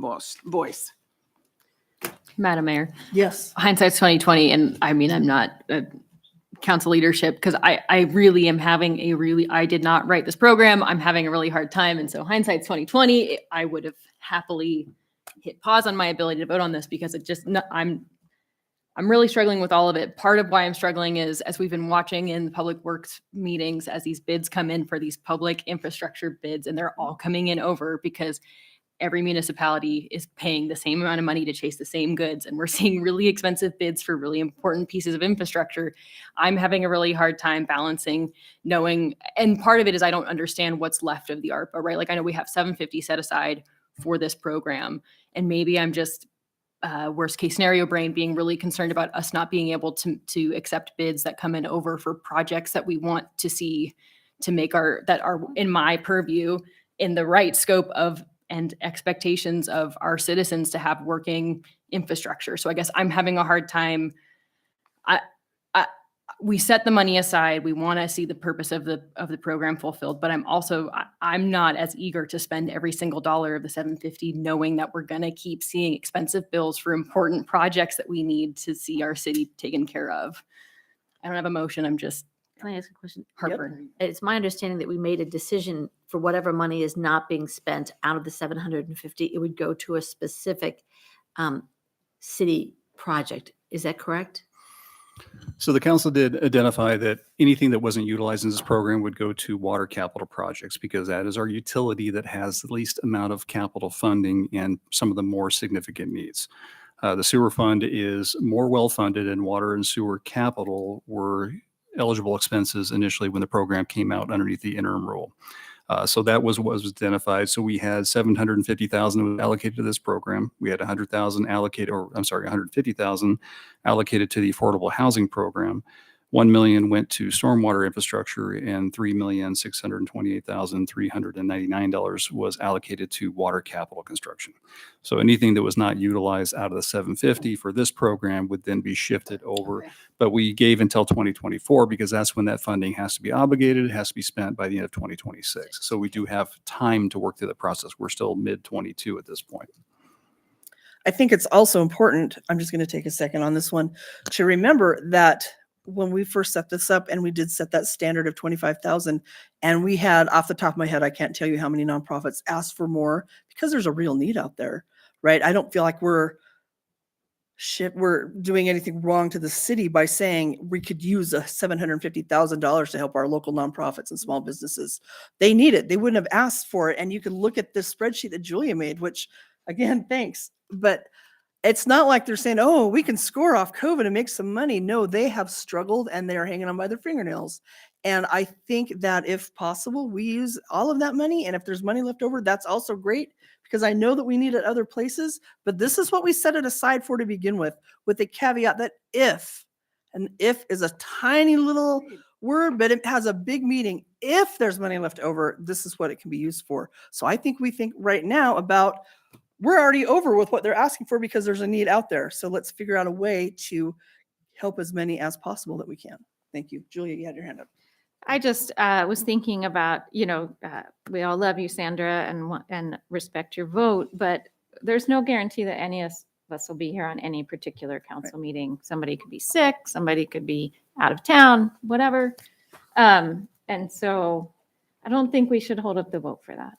voice. Madam Mayor, Yes. hindsight's 2020, and I mean, I'm not council leadership because I really am having I did not write this program. I'm having a really hard time. And so hindsight's 2020, I would have happily hit pause on my ability to vote on this because it just, I'm really struggling with all of it. Part of why I'm struggling is as we've been watching in the public works meetings, as these bids come in for these public infrastructure bids, and they're all coming in over because every municipality is paying the same amount of money to chase the same goods. And we're seeing really expensive bids for really important pieces of infrastructure. I'm having a really hard time balancing knowing, and part of it is I don't understand what's left of the ARPA, right? Like I know we have $750 set aside for this program. And maybe I'm just worst case scenario brain being really concerned about us not being able to accept bids that come in over for projects that we want to see to make that are in my purview in the right scope of and expectations of our citizens to have working infrastructure. So I guess I'm having a hard time. We set the money aside. We want to see the purpose of the program fulfilled, but I'm not as eager to spend every single dollar of the $750, knowing that we're going to keep seeing expensive bills for important projects that we need to see our city taken care of. I don't have a motion. I'm just Can I ask a question? heartburn. It's my understanding that we made a decision for whatever money is not being spent out of the 750, it would go to a specific city project. Is that correct? So the council did identify that anything that wasn't utilized in this program would go to water capital projects because that is our utility that has the least amount of capital funding and some of the more significant needs. The sewer fund is more well-funded, and water and sewer capital were eligible expenses initially when the program came out underneath the interim rule. So that was what was identified. So we had $750,000 allocated to this program. We had $150,000 allocated to the affordable housing program. $1 million went to stormwater infrastructure, and $3,628,399 was allocated to water capital construction. So anything that was not utilized out of the 750 for this program would then be shifted over. Okay. But we gave until 2024 because that's when that funding has to be obligated. It has to be spent by the end of 2026. So we do have time to work through the process. We're still mid-22 at this point. I think it's also important, I'm just going to take a second on this one, to remember that when we first set this up and we did set that standard of 25,000, and we had, off the top of my head, I can't tell you how many nonprofits asked for more because there's a real need out there, right? I don't feel like we're doing anything wrong to the city by saying we could use $750,000 to help our local nonprofits and small businesses. They need it. They wouldn't have asked for it. And you can look at this spreadsheet that Julia made, which again, thanks. But it's not like they're saying, oh, we can score off COVID and make some money. No, they have struggled and they're hanging on by their fingernails. And I think that if possible, we use all of that money. And if there's money left over, that's also great because I know that we need it other places. But this is what we set it aside for to begin with the caveat that if, and if is a tiny little word, but it has a big meaning. If there's money left over, this is what it can be used for. So I think we think right now about we're already over with what they're asking for because there's a need out there. So let's figure out a way to help as many as possible that we can. Thank you. Julia, you had your hand up. I just was thinking about, we all love you, Sandra, and respect your vote, but there's no guarantee that any of us will be here on any particular council meeting. Somebody could be sick, somebody could be out of town, whatever. And so I don't think we should hold up the vote for that.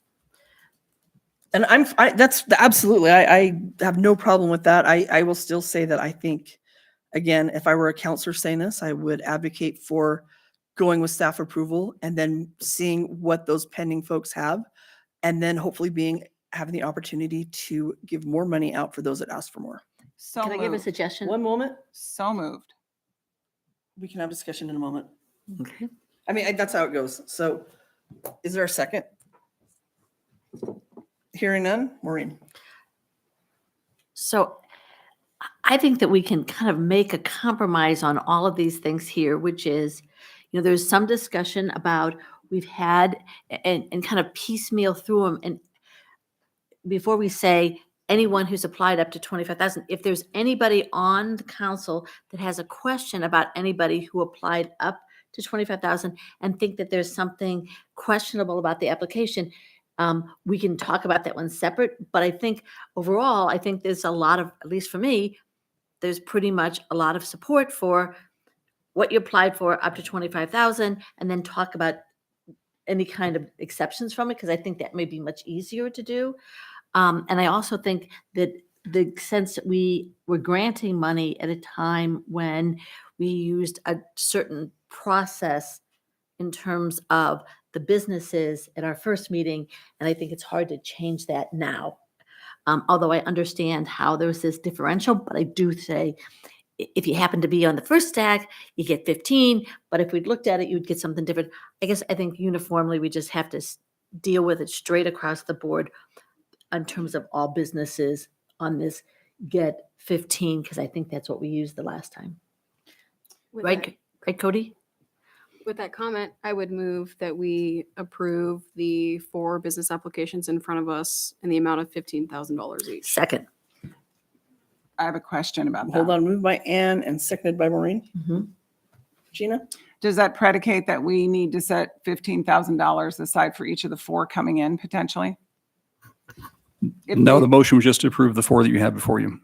And that's absolutely, I have no problem with that. I will still say that I think, again, if I were a counselor saying this, I would advocate for going with staff approval and then seeing what those pending folks have. And then hopefully having the opportunity to give more money out for those that ask for more. So Can I give a moved. suggestion? One moment. So moved. We can have discussion in a moment. Okay. I mean, that's how it goes. So is there a second? Hearing none, Maureen. So I think that we can kind of make a compromise on all of these things here, which is, there's some discussion about we've had and kind of piecemeal through them. And before we say anyone who's applied up to 25,000, if there's anybody on the council that has a question about anybody who applied up to 25,000 and think that there's something questionable about the application, we can talk about that one separate. But I think overall, I think there's a lot of, at least for me, there's pretty much a lot of support for what you applied for up to 25,000, and then talk about any kind of exceptions from it, because I think that may be much easier to do. And I also think that the sense that we were granting money at a time when we used a certain process in terms of the businesses at our first meeting, and I think it's hard to change that now. Although I understand how there's this differential, but I do say if you happen to be on the first stack, you get 15, but if we'd looked at it, you'd get something different. I think uniformly, we just have to deal with it straight across the board in terms of all businesses on this get 15, because I think that's what we used the last time. With Right, Cody? With that comment, I would move that we approve the 4 business applications in front of us in the amount of $15,000 each. Second. I have a question about that. Hold on, moved by Ann and seconded by Maureen. Mhm. Gina? Does that predicate that we need to set $15,000 aside for each of the 4 coming in potentially? If No, they- the motion was just to approve the 4 that you have before you.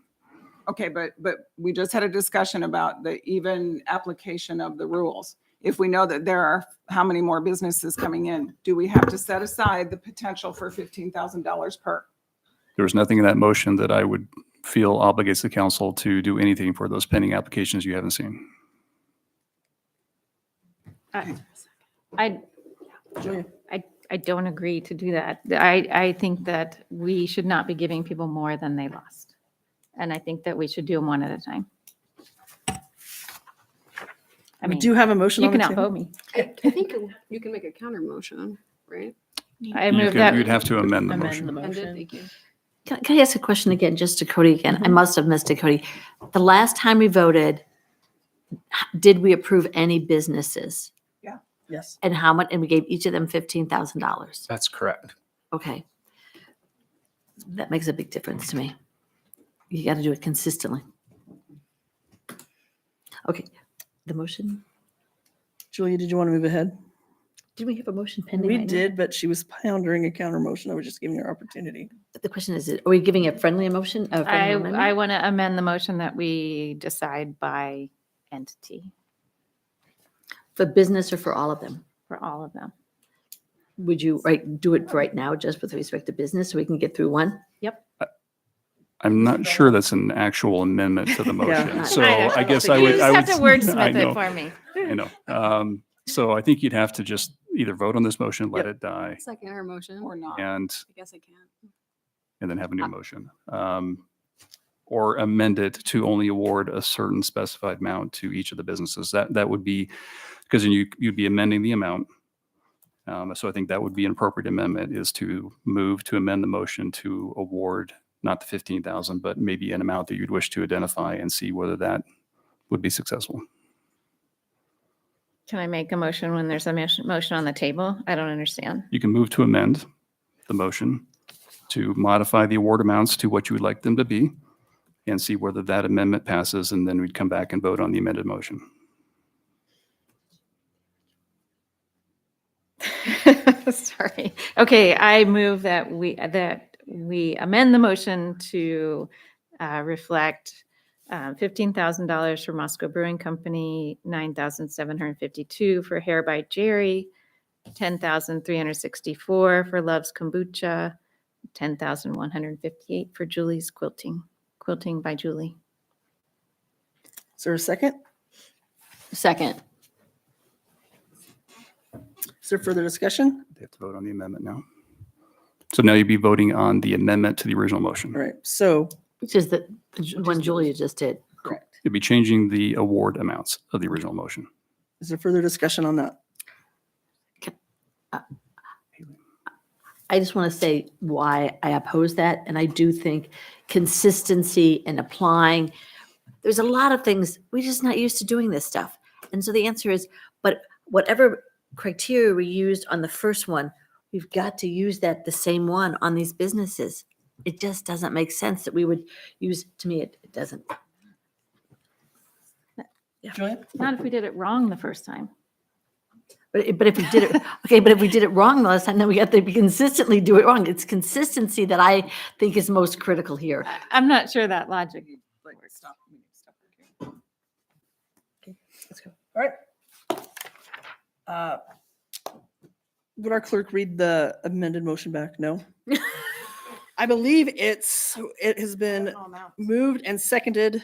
Okay, but we just had a discussion about the even application of the rules. If we know that there are how many more businesses coming in, do we have to set aside the potential for $15,000 per? There was nothing in that motion that I would feel obligates the council to do anything for those pending applications you haven't seen. I don't agree to do that. I think that we should not be giving people more than they lost. And I think that we should do them one at a time. I We mean, do have a motion you on the can table. outvote me. I think you can make a counter motion, right? I move that. You'd have to amend the Amend motion. the Ended, motion. thank you. Can I ask a question again, just to Cody again? I must have missed it, Cody. The last time we voted, did we approve any businesses? Yes. And how much, and we gave each of them $15,000? That's correct. Okay. That makes a big difference to me. You got to do it consistently. Okay, the motion, Julia, did you want to move ahead? did we have a motion pending? We right now? did, but she was pondering a counter motion. I was just giving her opportunity. The question is, are we giving a friendly motion? A friendly I amendment? want to amend the motion that we decide by entity For business or for all of them? for all of them. Would you do it right now, just with respect to business, so we can get through one? I'm not sure that's an actual amendment to the motion. Yeah. So I guess I You would. just I have would- to I wordsmith know, it for me. I know. So I think you'd have to just either vote on this motion, let Yep. it die, Second her motion. Or not? and I guess I can't. then have a new motion. Or amend it to only award a certain specified amount to each of the businesses. That would be, because then you'd be amending the amount. So I think that would be an appropriate amendment, is to move to amend the motion to award not the 15,000, but maybe an amount that you'd wish to identify and see whether that would be successful. Can I make a motion when there's a motion on the table? I don't understand. You can move to amend the motion to modify the award amounts to what you would like them to be and see whether that amendment passes, and then we'd come back and vote on the amended motion. Sorry. Okay, I move that we amend the motion to reflect $15,000 for Moscow Brewing Company, $9,752 for Hair by Jerry, $10,364 for Love's Kombucha, $10,158 for Julie's Quilting by Julie. Is there a second? Second. Is there further discussion? They have to vote on the amendment now. So now you'd be voting on the amendment to the original motion. All right, so Which is the one Julia just did. correct. You'd be changing the award amounts of the original motion. Is there further discussion on that? I just want to say why I oppose that. And I do think consistency and applying, there's a lot of things, we're just not used to doing this stuff. And so the answer is, but whatever criteria we used on the first one, we've got to use that the same one on these businesses. It just doesn't make sense that we would use, to me, it doesn't. Julia? Not if we did it wrong the first time. But if we did it, okay, but if we did it wrong the last time, then we have to consistently do it wrong. It's consistency that I think is most critical here. I'm not sure that logic. Like, stop. Okay, let's go. All right. Would our clerk read the amended motion back? No? I believe it has been moved and seconded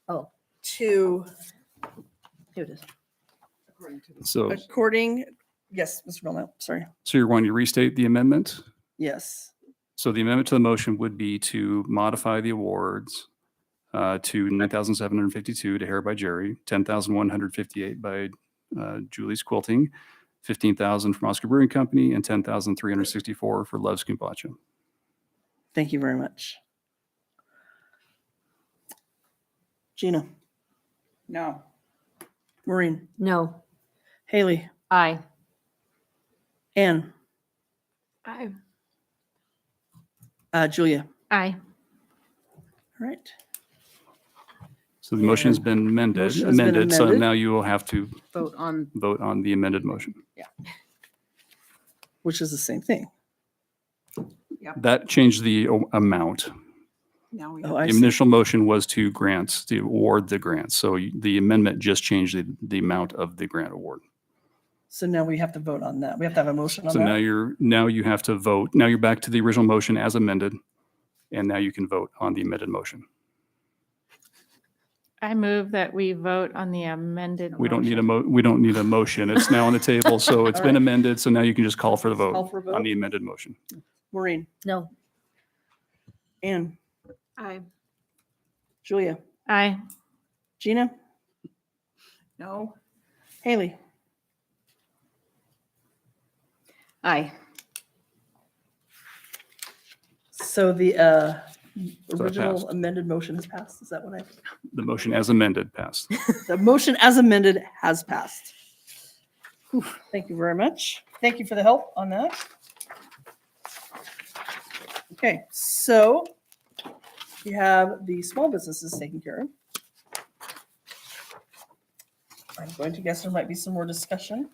Oh, to here it is. So, yes, Mr. Belknap, sorry. so you're going to restate the amendment? Yes. So the amendment to the motion would be to modify the awards to 9,752 to Hair by Jerry, 10,158 by Julie's Quilting, 15,000 from Oscar Brewing Company, and 10,364 for Love's Kombucha. Thank you very much. Gina, No. Maureen, No. Haley, Aye. Anne, Aye. Julia. Aye. All right. So the motion's been Motion has been amended, so amended. now you will have to Vote on. vote on the amended motion. Which is the same thing. That changed the amount. Now we Oh, have I The see. initial motion was to award the grant. So the amendment just changed the amount of the grant award. So now we have to vote on that. We have to have a motion on So that. now you have to vote. Now you're back to the original motion as amended. And now you can vote on the amended motion. I move that we vote on the amended. We don't need motion. we don't need a motion. It's now on the table. So it's All been right. amended. So now you can just call for the Call vote for a on vote. the amended motion. Maureen, No. Anne, Aye. Julia, Aye. Gina, no. Haley. Aye. So the that original passed. amended motion has passed. Is that what The motion as amended passed. the motion as amended has passed. Whew, thank you very much. Thank you for the help on that. Okay, so we have the small businesses taken care of. I'm going to guess there might be some more discussion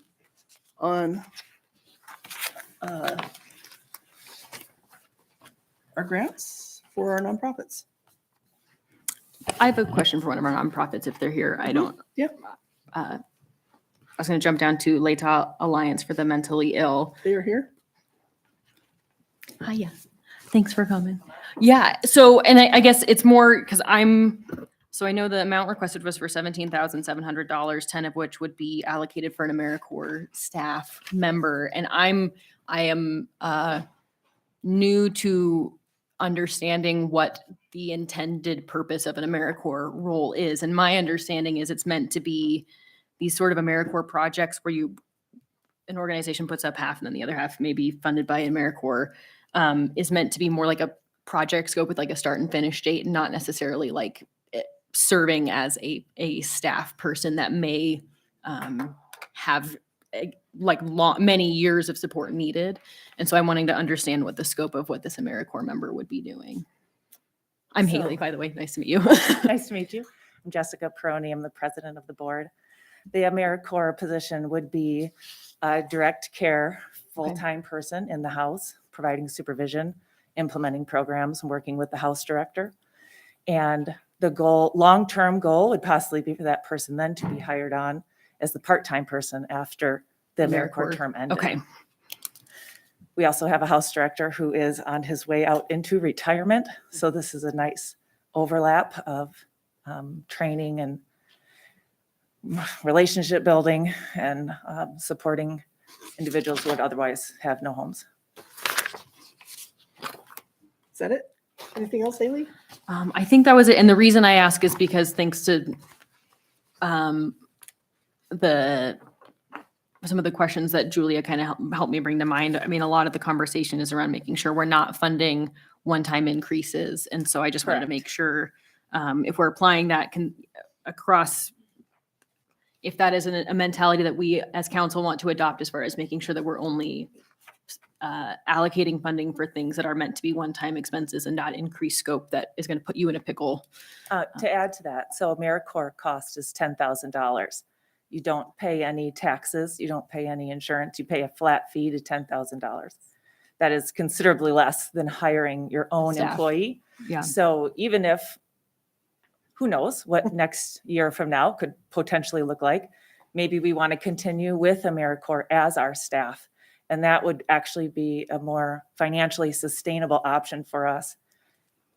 on our grants for our nonprofits. I have a question for one of our nonprofits if they're here. I don't. Yeah. I was going to jump down to Leta Alliance for the Mentally Ill. They are here. Hi, yes. Thanks for coming. Yeah. So, and I guess it's more because so I know the amount requested was for $17,700, 10 of which would be allocated for an AmeriCorps staff member. And I am new to understanding what the intended purpose of an AmeriCorps role is. And my understanding is it's meant to be these sort of AmeriCorps projects where an organization puts up half and then the other half may be funded by AmeriCorps, is meant to be more like a project scope with like a start and finish date, and not necessarily like serving as a staff person that may have many years of support needed. And so I'm wanting to understand what the scope of what this AmeriCorps member would be doing. I'm So- Haley, by the way. Nice to meet you. Nice to meet you. I'm Jessica Peroni. I'm the president of the board. The AmeriCorps position would be a direct care, full-time person in the house, providing supervision, implementing programs, and working with the house director. And the long-term goal would possibly be for that person then to be hired on as the part-time person after the AmeriCorps term ended. Okay. We also have a house director who is on his way out into retirement. So this is a nice overlap of training and relationship building and supporting individuals who would otherwise have no homes. Is that it? Anything else, Haley? I think that was it. And the reason I ask is because thanks to the some of the questions that Julia kind of helped me bring to mind. I mean, a lot of the conversation is around making sure we're not funding one-time increases. And so I just wanted to Correct. make sure if we're applying that across, if that is a mentality that we as council want to adopt as far as making sure that we're only allocating funding for things that are meant to be one-time expenses and not increased scope that is going to put you in a pickle. To add to that, so AmeriCorps cost is $10,000. You don't pay any taxes, you don't pay any insurance, you pay a flat fee to $10,000. That is considerably less than hiring your own Staff. employee. Yeah. So even if, who knows what next year from now could potentially look like, maybe we want to continue with AmeriCorps as our staff. And that would actually be a more financially sustainable option for us,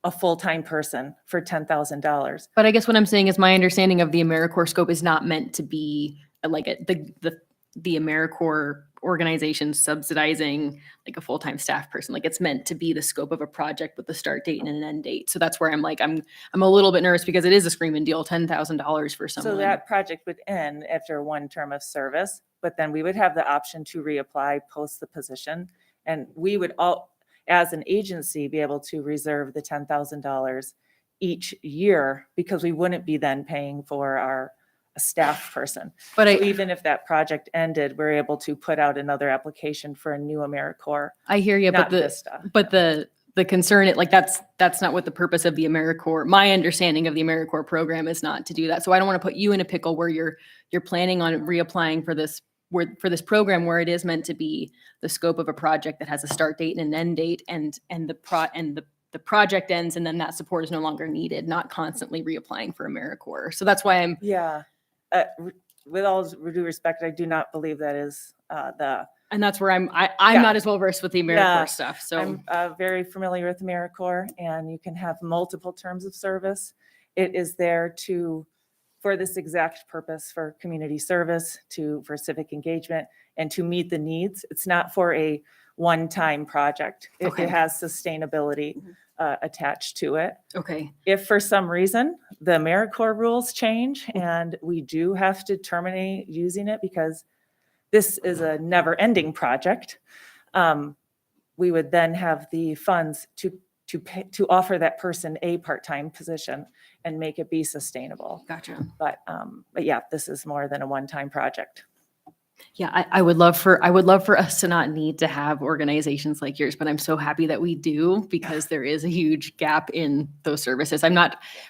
a full-time person for $10,000. But I guess what I'm saying is my understanding of the AmeriCorps scope is not meant to be like the AmeriCorps organization subsidizing like a full-time staff person. Like it's meant to be the scope of a project with a start date and an end date. So that's where I'm like, I'm a little bit nervous because it is a screaming deal, $10,000 for someone. So that project would end after one term of service, but then we would have the option to reapply post the position. And we would all, as an agency, be able to reserve the $10,000 each year because we wouldn't be then paying for our staff person. But So even if that project ended, we're able to put out another application for a new AmeriCorps. I hear you, not but Vista. the concern, like that's not what the purpose of the AmeriCorps, my understanding of the AmeriCorps program is not to do that. So I don't want to put you in a pickle where you're planning on reapplying for this program where it is meant to be the scope of a project that has a start date and an end date and the project ends and then that support is no longer needed, not constantly reapplying for AmeriCorps. So that's why I'm Yeah. With all due respect, I do not believe that is and that's where I'm Yeah. not as well versed with the AmeriCorps Yeah. stuff. So I'm very familiar with AmeriCorps, and you can have multiple terms of service. It is there for this exact purpose, for community service, for civic engagement, and to meet the needs. It's not for a one-time project. It Okay. has sustainability attached to it. okay. If for some reason the AmeriCorps rules change and we do have to terminate using it because this is a never-ending project, we would then have the funds to offer that person a part-time position and make it be sustainable. Gotcha. But yeah, this is more than a one-time project. Yeah, I would love for us to not need to have organizations like yours, but I'm so happy that we do because there is a huge gap in those services.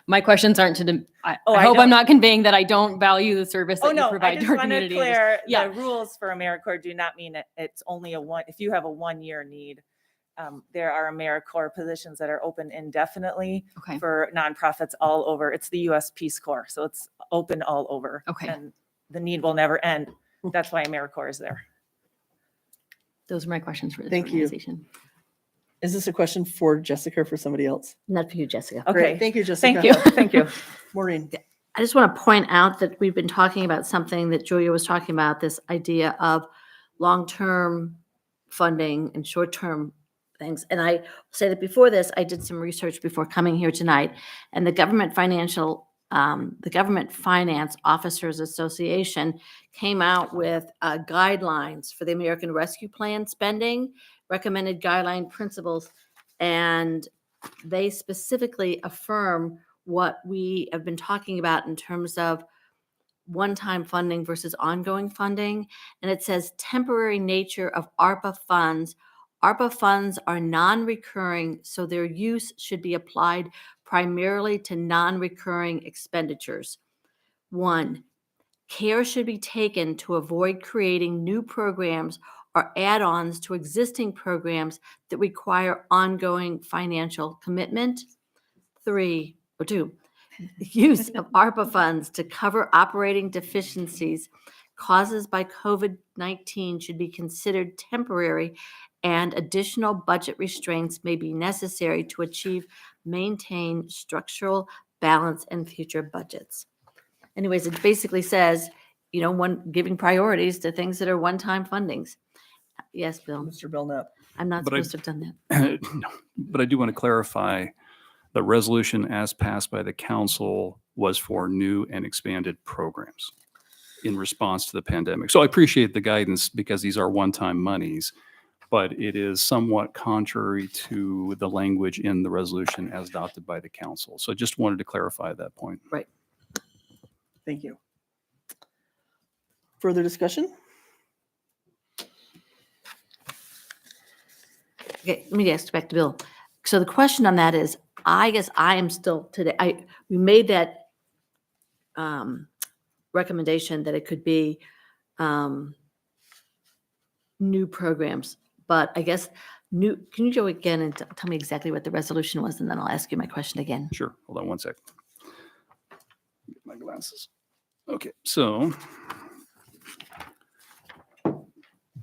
My questions aren't I I hope know. I'm not conveying that I don't value the service that Oh, you no, I provide just to our want to community. clear, yeah. the rules for AmeriCorps do not mean it's only if you have a one-year need. There are AmeriCorps positions that are open indefinitely Okay. for nonprofits all over. It's the U.S. Peace Corps, so it's open all over. Okay. And the need will never end. That's why AmeriCorps is there. Those are my questions for this Thank you. organization. Is this a question for Jessica or for somebody else? Not for you, Jessica. Great. Okay. Thank you, Jessica. Thank you. Thank you. Maureen. I just want to point out that we've been talking about something that Julia was talking about, this idea of long-term funding and short-term things. And I say that before this, I did some research before coming here tonight, and the Government Finance Officers Association came out with guidelines for the American Rescue Plan spending, recommended guideline principles, and they specifically affirm what we have been talking about in terms of one-time funding versus ongoing funding. And it says temporary nature of ARPA funds. ARPA funds are non-recurring, so their use should be applied primarily to non-recurring expenditures. 1, care should be taken to avoid creating new programs or add-ons to existing programs that require ongoing financial commitment. 2, use of ARPA funds to cover operating deficiencies caused by COVID-19 should be considered temporary, and additional budget restraints may be necessary to maintain structural balance in future budgets. Anyways, it basically says, giving priorities to things that are one-time fundings. Yes, Bill. Mr. Belknap. I'm not But I- supposed to have done that. No, but I do want to clarify, the resolution as passed by the council was for new and expanded programs. in response to the pandemic. So I appreciate the guidance because these are one-time monies, but it is somewhat contrary to the language in the resolution as adopted by the council. So I just wanted to clarify that point. Thank you. Further discussion? Okay, let me ask back to Bill. So the question on that is, I guess I am still today, we made that recommendation that it could be new programs, but I guess can you go again and tell me exactly what the resolution was, and then I'll ask you my question again. Sure. Hold on one sec. Get my glasses. Okay, so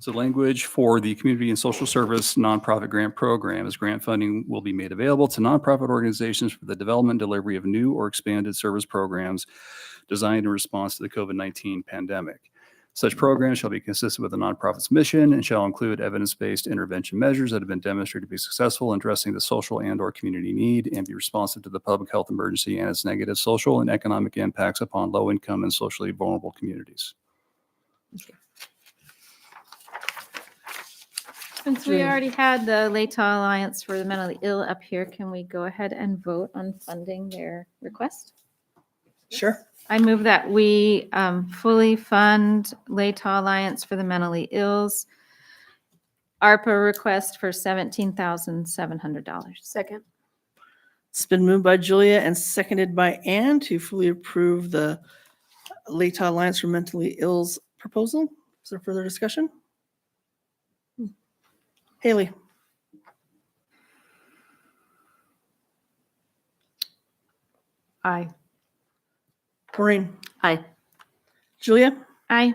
language for the Community and Social Service Nonprofit Grant Program is grant funding will be made available to nonprofit organizations for the development and delivery of new or expanded service programs designed in response to the COVID-19 pandemic. Such programs shall be consistent with the nonprofit's mission and shall include evidence-based intervention measures that have been demonstrated to be successful in addressing the social and/or community need and be responsive to the public health emergency and its negative social and economic impacts upon low-income and socially vulnerable communities. Since we already had the Lata Alliance for the Mentally Ill up here, can we go ahead and vote on funding their request? Sure. I move that we fully fund Lata Alliance for the Mentally Ills ARPA request for $17,700. Second. It's been moved by Julia and seconded by Ann to fully approve the Lata Alliance for Mentally Ill's proposal. Is there further discussion? Haley? Aye. Maureen? Aye. Julia? Aye.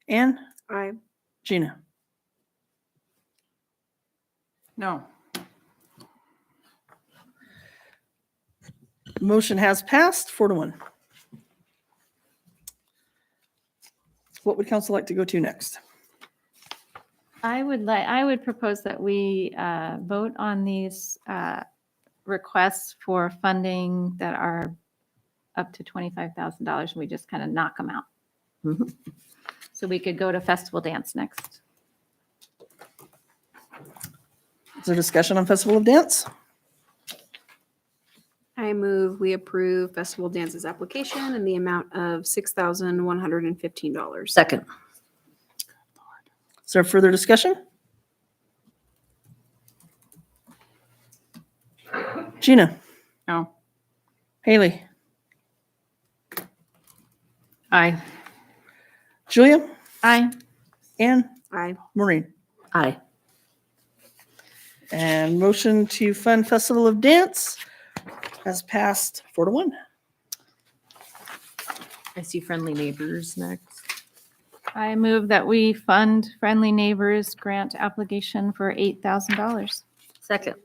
Ann? Aye. Gina? No. Motion has passed 4-1. What would council like to go to next? I would propose that we vote on these requests for funding that are up to $25,000 and we just kind of knock them out. Mhm. So we could go to festival dance next. Is there discussion on Festival of Dance? I move we approve Festival Dance's application in the amount of $6,115. Second. Is there further discussion? Gina? No. Haley? Aye. Julia? Aye. Ann? Aye. Maureen? Aye. And motion to fund Festival of Dance has passed 4-1. I see Friendly Neighbors next. I move that we fund Friendly Neighbors grant application for $8,000. Second.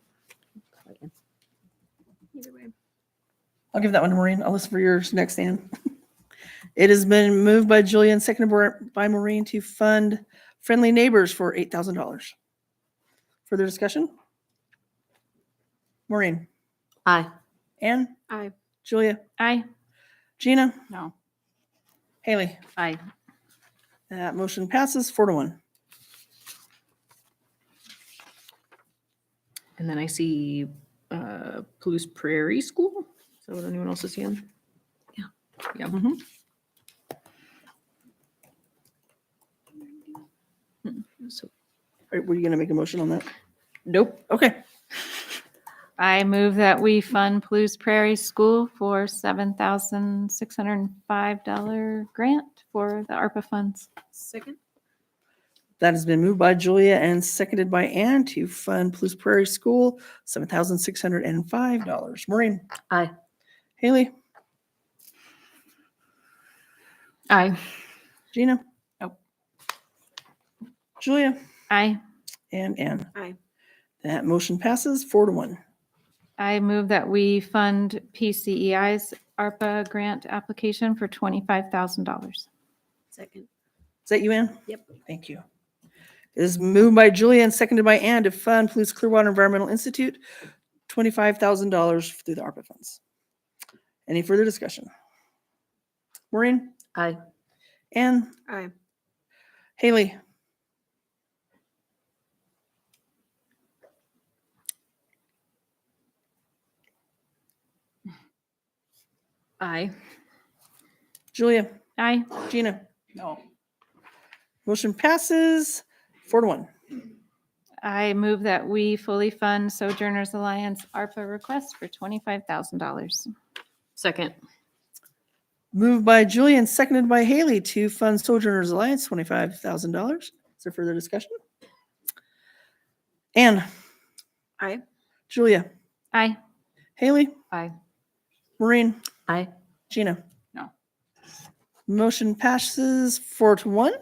Either way. I'll give that one to Maureen. I'll listen for yours next, Ann. It has been moved by Julia and seconded by Maureen to fund Friendly Neighbors for $8,000. Further discussion? Maureen? Aye. Ann? Aye. Julia? Aye. Gina? No. Haley? Aye. That motion passes 4-1. And then I see Palouse Prairie School. Is that what anyone else is seeing? Yeah. Yeah. Mhm. So, Were you going to make a motion on that? nope. Okay. I move that we fund Palouse Prairie School for $7,605 grant for the ARPA funds. Second. That has been moved by Julia and seconded by Ann to fund Palouse Prairie School, $7,605. Maureen? Aye. Haley? Aye. Gina? Nope. Julia? Aye. And Ann. Aye. That motion passes 4-1. I move that we fund PCEI's ARPA grant application for $25,000. Second. Is that you, Ann? Yep. Thank you. It is moved by Julia and seconded by Ann to fund Palouse Clearwater Environmental Institute, $25,000 through the ARPA funds. Any further discussion? Maureen? Aye. Anne, Aye. Haley, Aye. Julia, Aye. Gina. No. Motion passes 4-1. I move that we fully fund Sojourners Alliance ARPA request for $25,000. Second. Moved by Julia and seconded by Haley to fund Sojourners Alliance, $25,000. Is there further discussion? Anne, Aye. Julia, Aye. Haley, Aye. Maureen, Aye. Gina. No. Motion passes 4-1.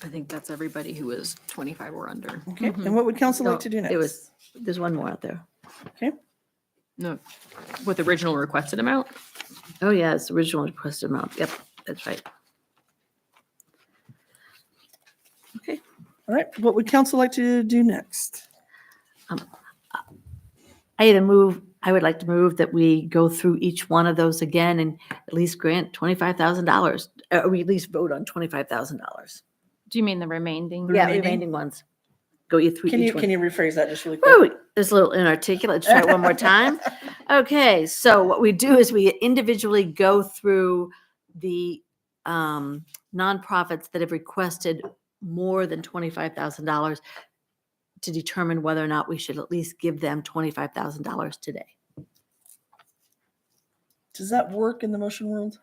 I think that's everybody who was 25 or under. Okay, and what would council like to do next? It was, there's one more out there. No, with original requested amount? Oh, yeah, it's original requested amount. Yep, that's right. Okay, all right, what would council like to do next? I would like to move that we go through each one of those again and at least grant $25,000. Or we at least vote on $25,000. Do you mean the remaining? Yeah, remaining? remaining ones. Go you through Can each you, one. can you rephrase that just really quick? Woo, it's a little inarticulate. Let's try it one more time. Okay, so what we do is we individually go through the nonprofits that have requested more than $25,000 to determine whether or not we should at least give them $25,000 today. Does that work in the motion world?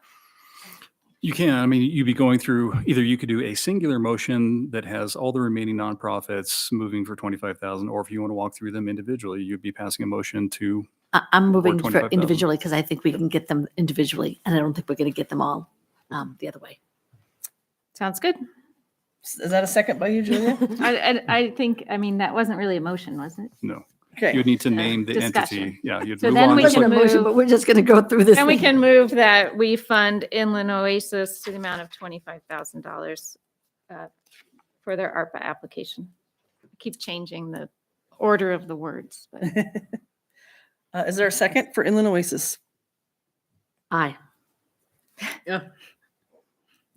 You can. I mean, you'd be going through, either you could do a singular motion that has all the remaining nonprofits moving for 25,000, or if you want to walk through them individually, you'd be passing a motion to, I'm moving for 25,000. individually because I think we can get them individually, and I don't think we're going to get them all the other way. Sounds good. Is that a second by you, Julia? I think, I mean, that wasn't really a motion, was it? no. Okay. You'd need to name the discussion. entity. Yeah, you'd So move then on. we just can like- move- But we're just going to go through this. Then we thing. can move that we fund Inland Oasis to the amount of $25,000 for their ARPA application. I keep changing the order of the words, but Is there a second for Inland Oasis? Aye. Yeah.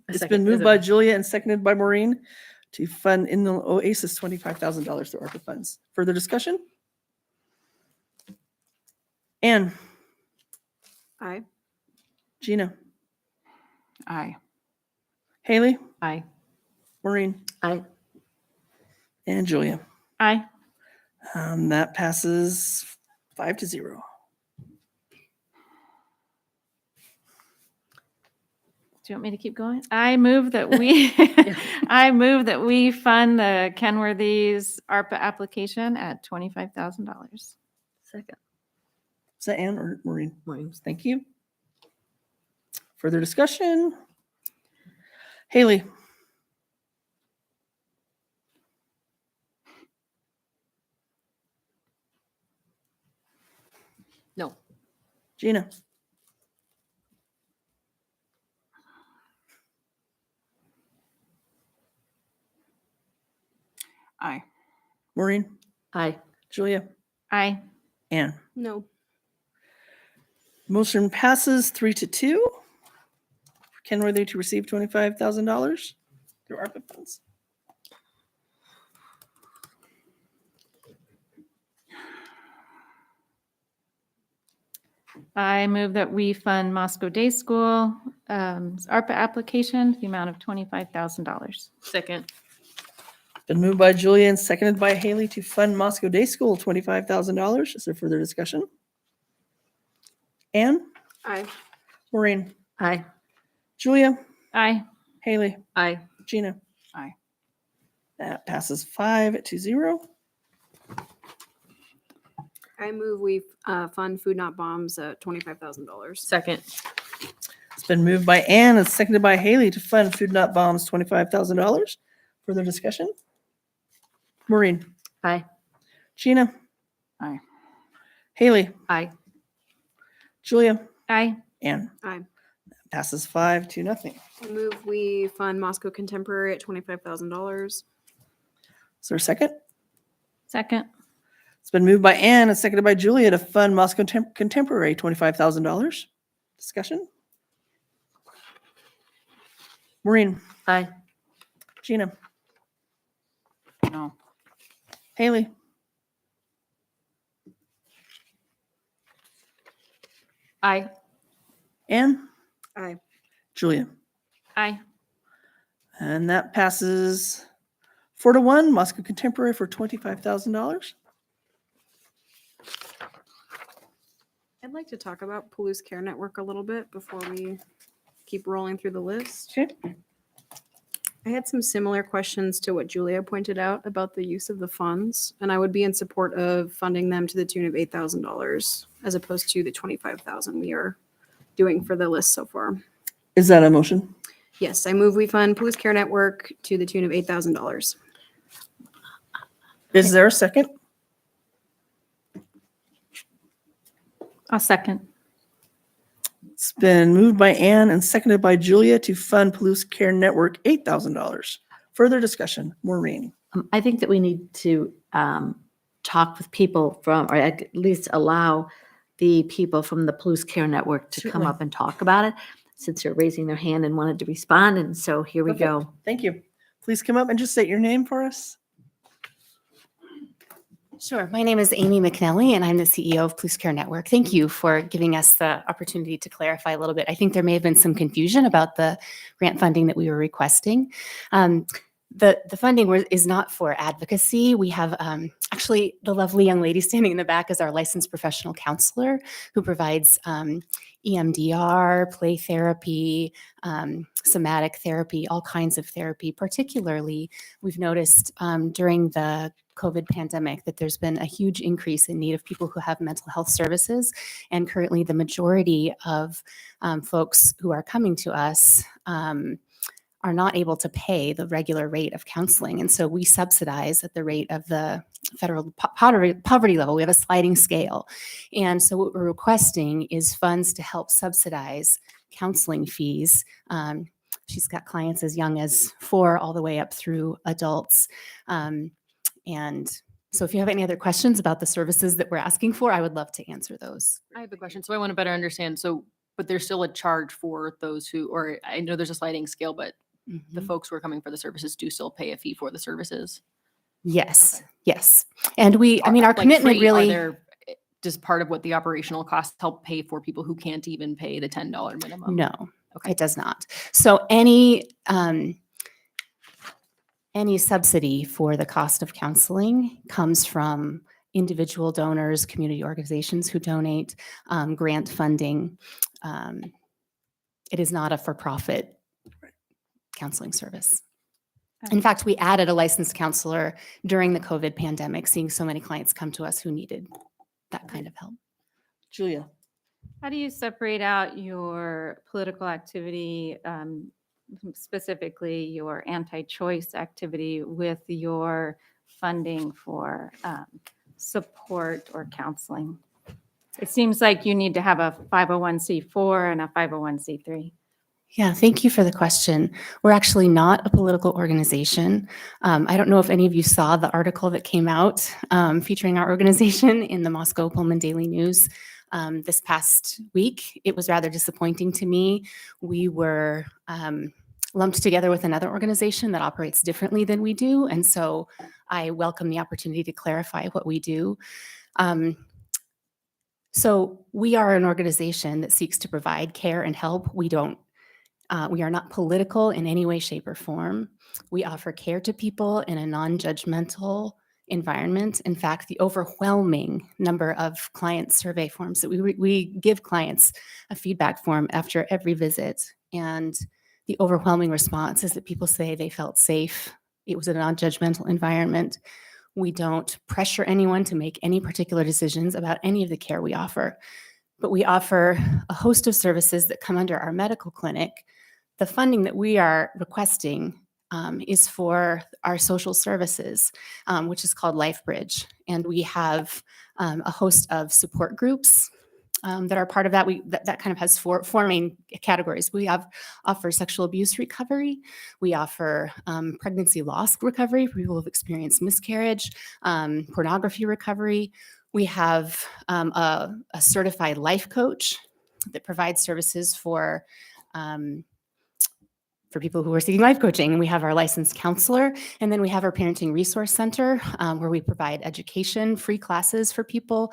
It's been moved by Julia and seconded by Maureen to fund Inland Oasis $25,000 through ARPA funds. Further discussion? Anne, Aye. Gina, Aye. Haley, Aye. Maureen, Aye. and Julia. aye. That passes 5-0. Do you want me to keep going? I move that we, I move that we fund the Kenworthy's ARPA application at $25,000. Second. Is that Anne or Maureen? Maureen. Thank you. Further discussion? Haley, No. Gina, Aye. Maureen, Aye. Julia, Aye. Anne. No. Motion passes 3-2. Kenworthy to receive $25,000 through ARPA funds. I move that we fund Moscow Day School ARPA application, the amount of $25,000. Second. Been moved by Julia and seconded by Haley to fund Moscow Day School $25,000. Is there further discussion? Anne, Aye. Maureen, Aye. Julia, Aye. Haley, Aye. Gina. Aye. That passes 5-0. I move we fund Food Not Bombs at $25,000. Second. It's been moved by Anne and seconded by Haley to fund Food Not Bombs $25,000. Further discussion? Maureen, Aye. Gina, Aye. Haley, Aye. Julia, Aye. Ann. Aye. Passes 5-0. I move we fund Moscow Contemporary at $25,000. Is there a second? Second. It's been moved by Ann and seconded by Julia to fund Moscow Contemporary $25,000. Discussion? Maureen, Aye. Gina, No. Haley, Aye. Ann, Aye. Julia. Aye. And that passes 4-1, Moscow Contemporary for $25,000. I'd like to talk about Palouse Care Network a little bit before we keep rolling through the list. Okay. I had some similar questions to what Julia pointed out about the use of the funds, and I would be in support of funding them to the tune of $8,000 as opposed to the $25,000 we are doing for the list so far. Is that a motion? Yes, I move we fund Palouse Care Network to the tune of $8,000. Is there a second? I'll second. It's been moved by Ann and seconded by Julia to fund Palouse Care Network $8,000. Further discussion, Maureen. I think that we need to talk with people from, or at least allow the people from the Palouse Care Network to come Certainly. up and talk about it, since they're raising their hand and wanted to respond. And so here we Perfect. go. Thank you. Please come up and just state your name for us. Sure. My name is Amy McNally, and I'm the CEO of Palouse Care Network. Thank you for giving us the opportunity to clarify a little bit. I think there may have been some confusion about the grant funding that we were requesting. The funding is not for advocacy. We have actually the lovely young lady standing in the back is our licensed professional counselor who provides EMDR, play therapy, somatic therapy, all kinds of therapy. Particularly, we've noticed during the COVID pandemic that there's been a huge increase in need of people who have mental health services. And currently the majority of folks who are coming to us are not able to pay the regular rate of counseling. And so we subsidize at the rate of the federal poverty level. We have a sliding scale. And so what we're requesting is funds to help subsidize counseling fees. She's got clients as young as 4 all the way up through adults. And so if you have any other questions about the services that we're asking for, I would love to answer those. I have a question. So I want to better understand. So, but there's still a charge for those who, or I know there's a sliding scale, but the Mhm. folks who are coming for the services do still pay a fee for the services. Yes, Okay. yes. And our Like commitment free, really. does part of what the operational costs help pay for people who can't even pay the $10 minimum? No, Okay. it does not. So any subsidy for the cost of counseling comes from individual donors, community organizations who donate, grant funding. It is not a for-profit counseling service. In fact, we added a licensed counselor during the COVID pandemic, seeing so many clients come to us who needed that kind of help. Julia. How do you separate out your political activity, specifically your anti-choice activity, with your funding for support or counseling? It seems like you need to have a 501c4 and a 501c3. Yeah, thank you for the question. We're actually not a political organization. I don't know if any of you saw the article that came out featuring our organization in the Moscow Pullman Daily News this past week. It was rather disappointing to me. We were lumped together with another organization that operates differently than we do. And so I welcome the opportunity to clarify what we do. So we are an organization that seeks to provide care and help. We are not political in any way, shape, or form. We offer care to people in a non-judgmental environment. In fact, the overwhelming number of client survey forms that we give clients a feedback form after every visit. And the overwhelming response is that people say they felt safe. It was a non-judgmental environment. We don't pressure anyone to make any particular decisions about any of the care we offer, but we offer a host of services that come under our medical clinic. The funding that we are requesting is for our social services, which is called LifeBridge. And we have a host of support groups that are part of that. That kind of has four main categories. We offer sexual abuse recovery. We offer pregnancy loss recovery for people who've experienced miscarriage, pornography recovery. We have a certified life coach that provides services for people who are seeking life coaching. And we have our licensed counselor. And then we have our parenting resource center where we provide education, free classes for people.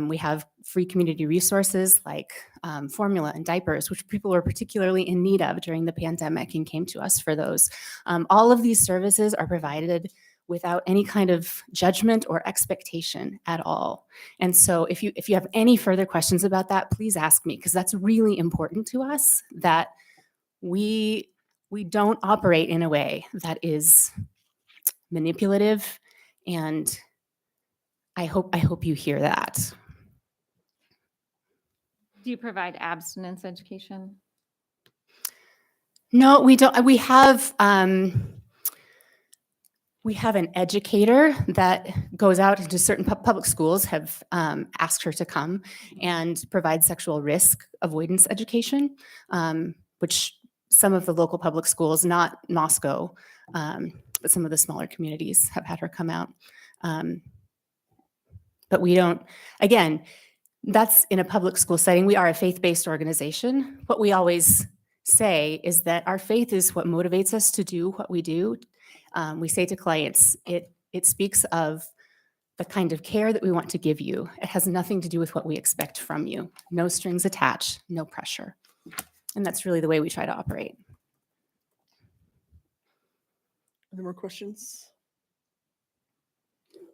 We have free community resources like formula and diapers, which people were particularly in need of during the pandemic and came to us for those. All of these services are provided without any kind of judgment or expectation at all. And so if you have any further questions about that, please ask me, because that's really important to us, that we don't operate in a way that is manipulative, and I hope you hear that. Do you provide abstinence education? No, we don't. We have an educator that goes out into certain public schools, have asked her to come and provide sexual risk avoidance education, which some of the local public schools, not Moscow, but some of the smaller communities have had her come out. But we don't, again, that's in a public school setting. We are a faith-based organization. What we always say is that our faith is what motivates us to do what we do. We say to clients, it speaks of the kind of care that we want to give you. It has nothing to do with what we expect from you. No strings attached, no pressure. And that's really the way we try to operate. Any more questions?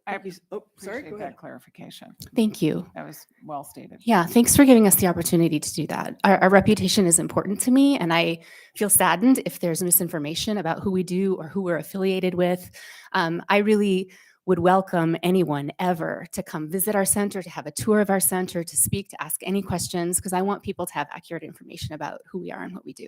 I Sorry, appreciate go ahead. that clarification. Thank you. That was well stated. Yeah, thanks for giving us the opportunity to do that. Our reputation is important to me, and I feel saddened if there's misinformation about who we do or who we're affiliated with. I really would welcome anyone ever to come visit our center, to have a tour of our center, to speak, to ask any questions, because I want people to have accurate information about who we are and what we do.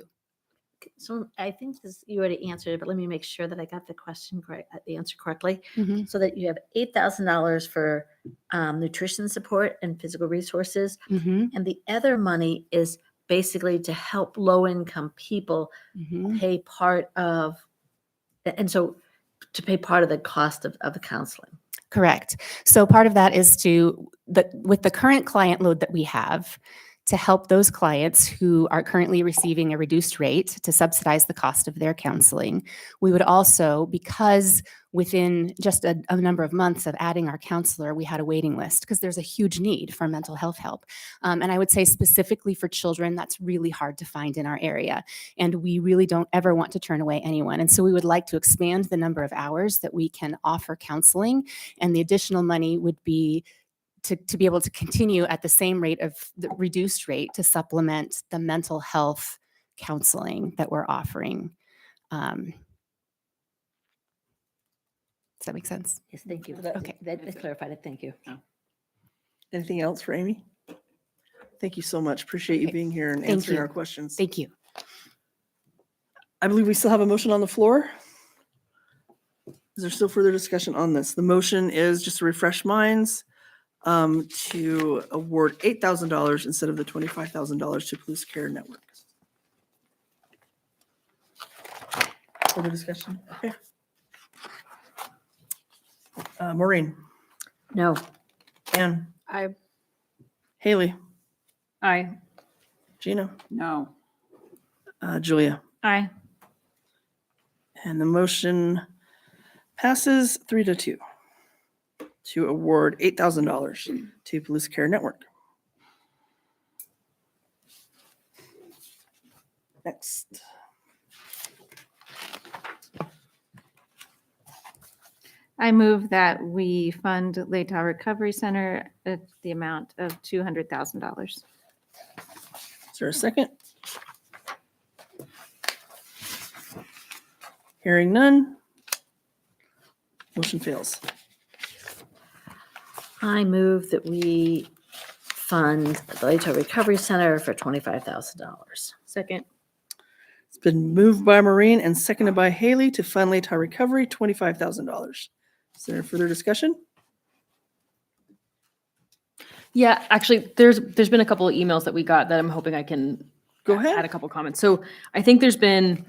So I think you already answered it, but let me make sure that I got the question correct, the answer correctly. Mhm. So that you have $8,000 for nutrition support and physical resources, Mhm. and the other money is basically to help low-income people Mhm. pay part of, and so to pay part of the cost of the counseling. Correct. So part of that is with the current client load that we have, to help those clients who are currently receiving a reduced rate to subsidize the cost of their counseling. We would also, because within just a number of months of adding our counselor, we had a waiting list because there's a huge need for mental health help. And I would say specifically for children, that's really hard to find in our area. And we really don't ever want to turn away anyone. And so we would like to expand the number of hours that we can offer counseling. And the additional money would be to be able to continue at the same rate of the reduced rate to supplement the mental health counseling that we're offering. Does that make sense? Yes, thank you. Okay. That clarified it. Thank you. Anything else for Amy? Thank you so much. Appreciate you Okay. being here and Thank answering you. our questions. Thank you. I believe we still have a motion on the floor. Is there still further discussion on this? The motion is, just to refresh minds, to award $8,000 instead of the $25,000 to Police Care Network. Further discussion? Okay. Maureen, No. Ann, I Haley, Aye. Gina, No. Julia. Aye. And the motion passes 3-2 to award $8,000 to Police Care Network. Next. I move that we fund Latah Recovery Center at the amount of $200,000. Is there a second? Hearing none. Motion fails. I move that we fund the Latah Recovery Center for $25,000. Second. It's been moved by Maureen and seconded by Haley to fund Latah Recovery, $25,000. Is there further discussion? Yeah, actually, there's been a couple of emails that we got that I'm hoping I can Go ahead. add a couple comments. So I think there's an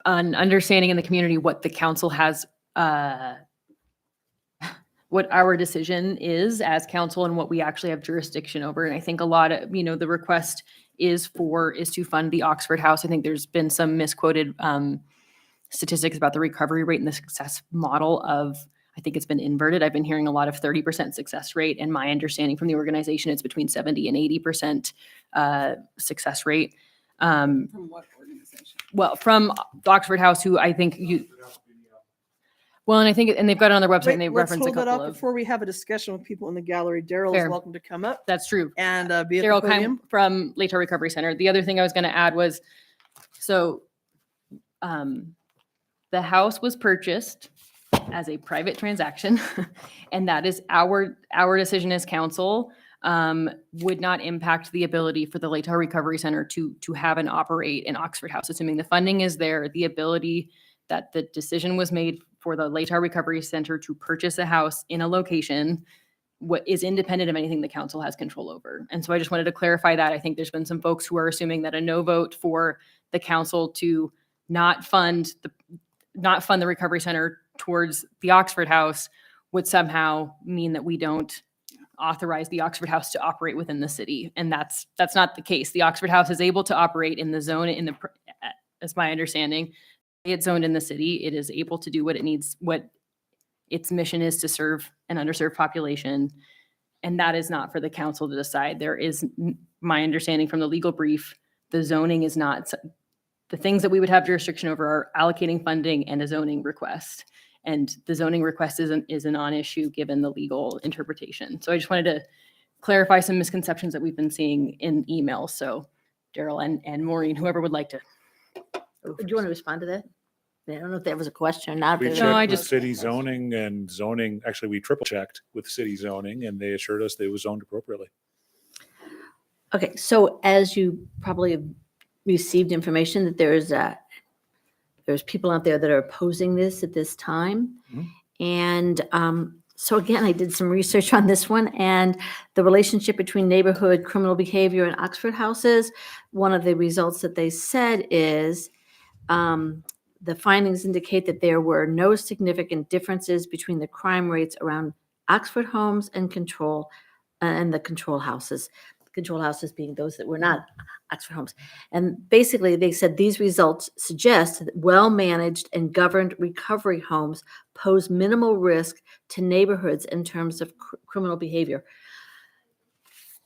understanding in the community what the council has, what our decision is as council and what we actually have jurisdiction over. And I think a lot of, the request is to fund the Oxford House. I think there's been some misquoted statistics about the recovery rate and the success model of, I think it's been inverted. I've been hearing a lot of 30% success rate, and my understanding from the organization, it's between 70 and 80% success rate. From what organization? Well, from the Oxford House, who I think well, and I think, and they've got it on their website, and they Wait, let's reference a hold that couple up of. before we have a discussion with people in the gallery. Daryl is Fair. welcome to come up That's true. and be at Daryl the podium. Keim from Later Recovery Center. The other thing I was going to add was, so the house was purchased as a private transaction, and that is our decision as council, would not impact the ability for the Later Recovery Center to have and operate an Oxford House, assuming the funding is there, the ability that the decision was made for the Later Recovery Center to purchase a house in a location what is independent of anything the council has control over. And so I just wanted to clarify that. I think there's been some folks who are assuming that a no vote for the council to not fund the Recovery Center towards the Oxford House would somehow mean that we don't authorize the Oxford House to operate within the city. And that's not the case. The Oxford House is able to operate in the zone, as my understanding, it's zoned in the city. It is able to do what it needs, what its mission is to serve an underserved population. And that is not for the council to decide. There is, my understanding from the legal brief, the zoning is not, the things that we would have jurisdiction over are allocating funding and a zoning request. And the zoning request is a non-issue given the legal interpretation. So I just wanted to clarify some misconceptions that we've been seeing in emails. So Daryl and Maureen, whoever would like to. Do you want to respond to that? I don't know if that was a question or not. We but- No, I checked with just- city zoning and zoning, actually, we triple checked with city zoning and they assured us they was zoned appropriately. Okay, so as you probably have received information that there's people out there that are opposing this at this time. Mhm. And so again, I did some research on this one and the relationship between neighborhood criminal behavior and Oxford houses. One of the results that they said is the findings indicate that there were no significant differences between the crime rates around Oxford homes and the control houses. Control houses being those that were not Oxford homes. And basically, they said these results suggest that well-managed and governed recovery homes pose minimal risk to neighborhoods in terms of criminal behavior.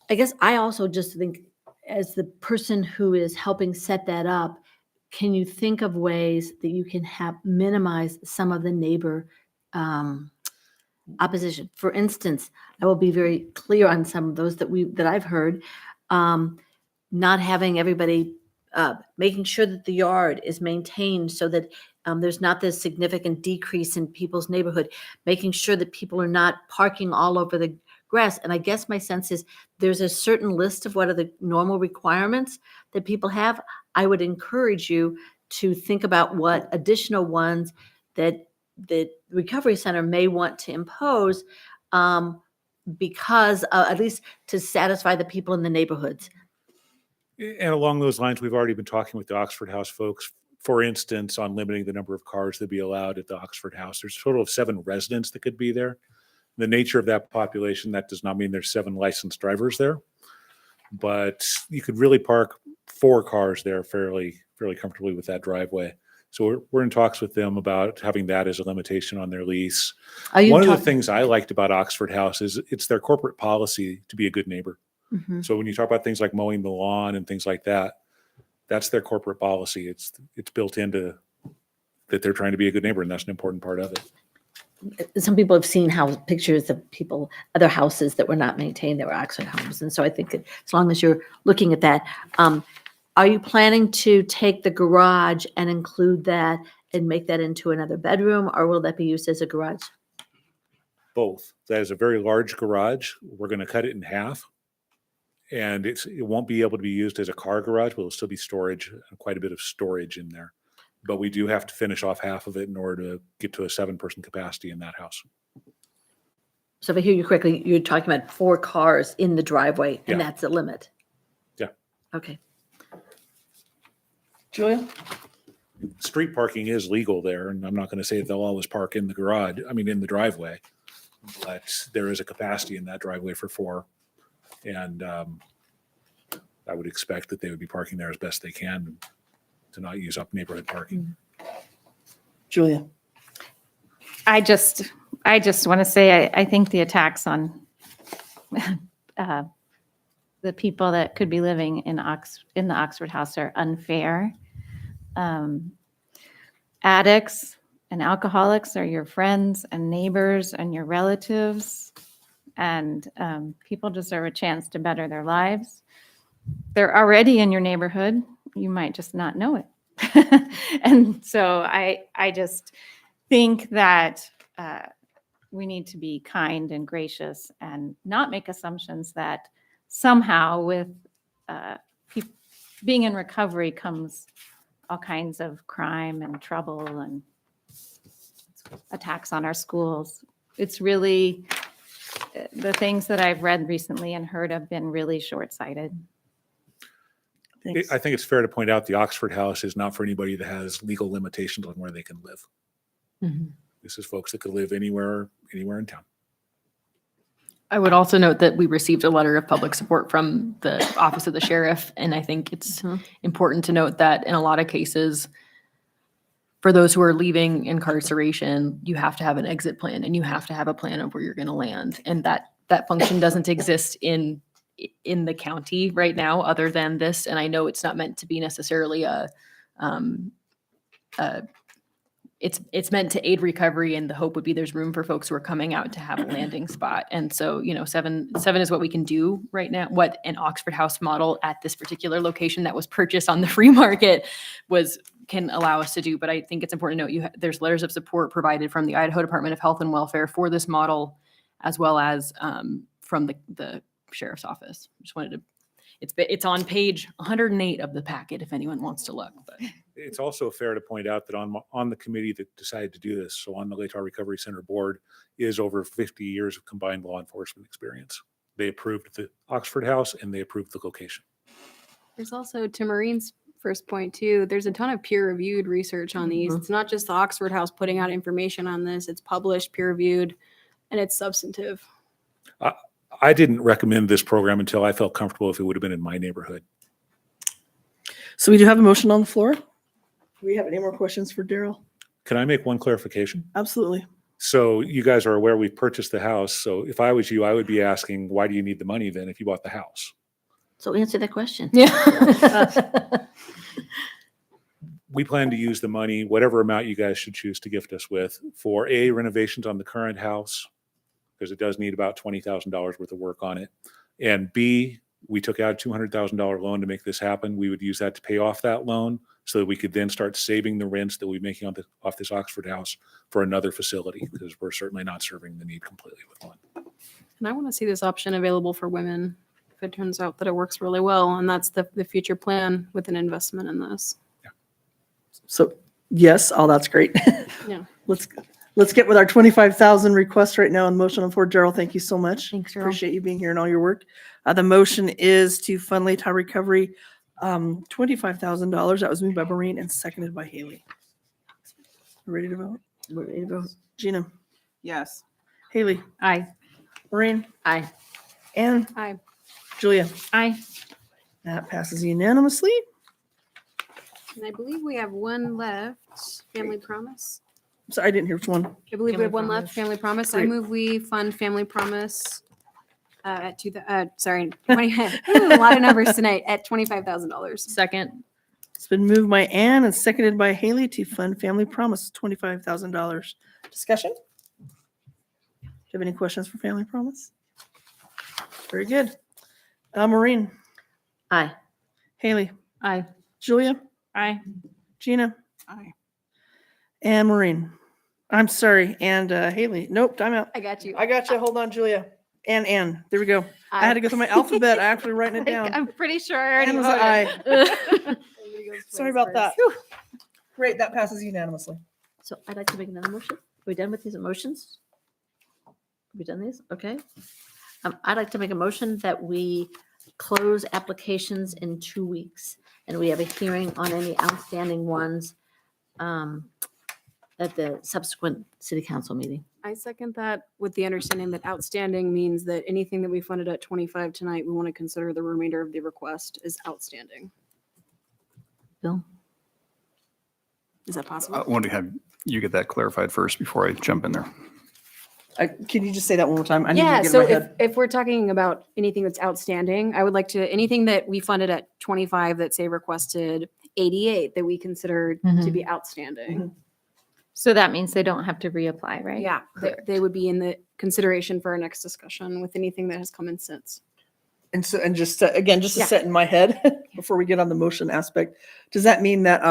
I guess I also just think, as the person who is helping set that up, can you think of ways that you can minimize some of the neighbor opposition? For instance, I will be very clear on some of those that I've heard. Not having everybody, making sure that the yard is maintained so that there's not this significant decrease in people's neighborhood, making sure that people are not parking all over the grass. And I guess my sense is there's a certain list of what are the normal requirements that people have. I would encourage you to think about what additional ones that the Recovery Center may want to impose because at least to satisfy the people in the neighborhoods. And along those lines, we've already been talking with the Oxford House folks, for instance, on limiting the number of cars that be allowed at the Oxford House. There's a total of 7 residents that could be there. The nature of that population, that does not mean there's 7 licensed drivers there, but you could really park 4 cars there fairly comfortably with that driveway. So we're in talks with them about having that as a limitation on their lease. One of the things I liked about Oxford House is it's their corporate policy to be a good neighbor. Mhm. So when you talk about things like mowing the lawn and things like that, that's their corporate policy. It's built into that they're trying to be a good neighbor, and that's an important part of it. Some people have seen pictures of other houses that were not maintained, that were Oxford homes. And so I think that as long as you're looking at that, are you planning to take the garage and include that and make that into another bedroom, or will that be used as a garage? Both. That is a very large garage. We're going to cut it in half. And it won't be able to be used as a car garage, but it'll still be storage, quite a bit of storage in there. But we do have to finish off half of it in order to get to a 7-person capacity in that house. So if I hear you correctly, you're talking about 4 cars in the driveway, and Yeah. that's the limit? Yeah. Okay. Julia? Street parking is legal there, and I'm not going to say they'll always park in the garage, in the driveway. But there is a capacity in that driveway for 4. And I would expect that they would be parking there as best they can to not use up neighborhood parking. Julia? I just want to say, I think the attacks on the people that could be living in the Oxford House are unfair. Addicts and alcoholics are your friends and neighbors and your relatives, and people deserve a chance to better their lives. They're already in your neighborhood. You might just not know it. And so I just think that we need to be kind and gracious and not make assumptions that somehow with being in recovery comes all kinds of crime and trouble and attacks on our schools. It's really, the things that I've read recently and heard have been really short-sighted. Thanks. I think it's fair to point out the Oxford House is not for anybody that has legal limitations on where they can live. This is folks that could live anywhere in town. I would also note that we received a letter of public support from the Office of the Sheriff, and I think it's important to note that in a lot of cases, for those who are leaving incarceration, you have to have an exit plan and you have to have a plan of where you're going to land. And that function doesn't exist in the county right now, other than this. And I know it's not meant to be necessarily it's meant to aid recovery, and the hope would be there's room for folks who are coming out to have a landing spot. And so, 7 is what we can do right now. What an Oxford House model at this particular location that was purchased on the free market can allow us to do. But I think it's important to note there's letters of support provided from the Idaho Department of Health and Welfare for this model, as well as from the sheriff's office. Just wanted to. It's on page 108 of the packet if anyone wants to look. But. It's also fair to point out that on the committee that decided to do this, so on the Latah Recovery Center board, is over 50 years of combined law enforcement experience. They approved the Oxford House and they approved the location. There's also, to Maureen's first point too, there's a ton of peer-reviewed research on these. It's not just the Oxford House putting out information on this. It's published, peer-reviewed, and it's substantive. I didn't recommend this program until I felt comfortable if it would have been in my neighborhood. So we do have a motion on the floor. Do we have any more questions for Daryl? Can I make one clarification? Absolutely. So you guys are aware we've purchased the house. So if I was you, I would be asking, why do you need the money then if you bought the house? So answer that question. Yeah. We plan to use the money, whatever amount you guys should choose to gift us with, for renovations on the current house, because it does need about $20,000 worth of work on it. And B, we took out a $200,000 loan to make this happen. We would use that to pay off that loan so that we could then start saving the rents that we're making off this Oxford House for another facility, because we're certainly not serving the need completely with one. And I want to see this option available for women if it turns out that it works really well. And that's the future plan with an investment in this. So yes, that's great. Yeah. Let's get with our 25,000 request right now in motion on the floor. Daryl, thank you so much. Thanks, Daryl. Appreciate you being here and all your work. The motion is to fund Latah Recovery, $25,000. That was moved by Maureen and seconded by Haley. Ready to vote? We're ready to vote. Gina, Yes. Haley, Aye. Maureen, Aye. and Aye. Julia. Aye. That passes unanimously. And I believe we have one left, Family Promise. So I didn't hear which one. I believe we Family have one left, Promise. Family Promise. I Great. move we fund Family Promise at 20, a lot of numbers tonight, at $25,000. Second. It's been moved by Ann and seconded by Haley to fund Family Promise, $25,000. Discussion? Do you have any questions for Family Promise? Very good. Maureen, Aye. Haley, Aye. Julia, Aye. Gina, Aye. and Maureen. I'm sorry, and Haley. Nope, time out. I got you. I got you. Hold on, Julia. And Ann. There we go. I had to go through my alphabet. I actually writing it down. I'm pretty sure I already Ann was voted. an aye. Sorry about that. Great, that passes unanimously. So I'd like to make another motion. Are we done with these motions? we done these? Okay. I'd like to make a motion that we close applications in 2 weeks. And we have a hearing on any outstanding ones at the subsequent city council meeting. I second that with the understanding that outstanding means that anything that we funded at 25 tonight, we want to consider the remainder of the request as outstanding. Bill? Is that I possible? want to have you get that clarified first before I jump in there. Can you just say that one more time? I need to Yeah, get in so my head. if we're talking about anything that's outstanding, I would like to, anything that we funded at 25 that say requested 88 that we consider to be outstanding. So that means they don't have to reapply, right? Yeah, they would be in the consideration for our next discussion with anything that has come in since. And so, and just to, again, just to Yeah. set in my head before we get on the motion aspect, does that mean that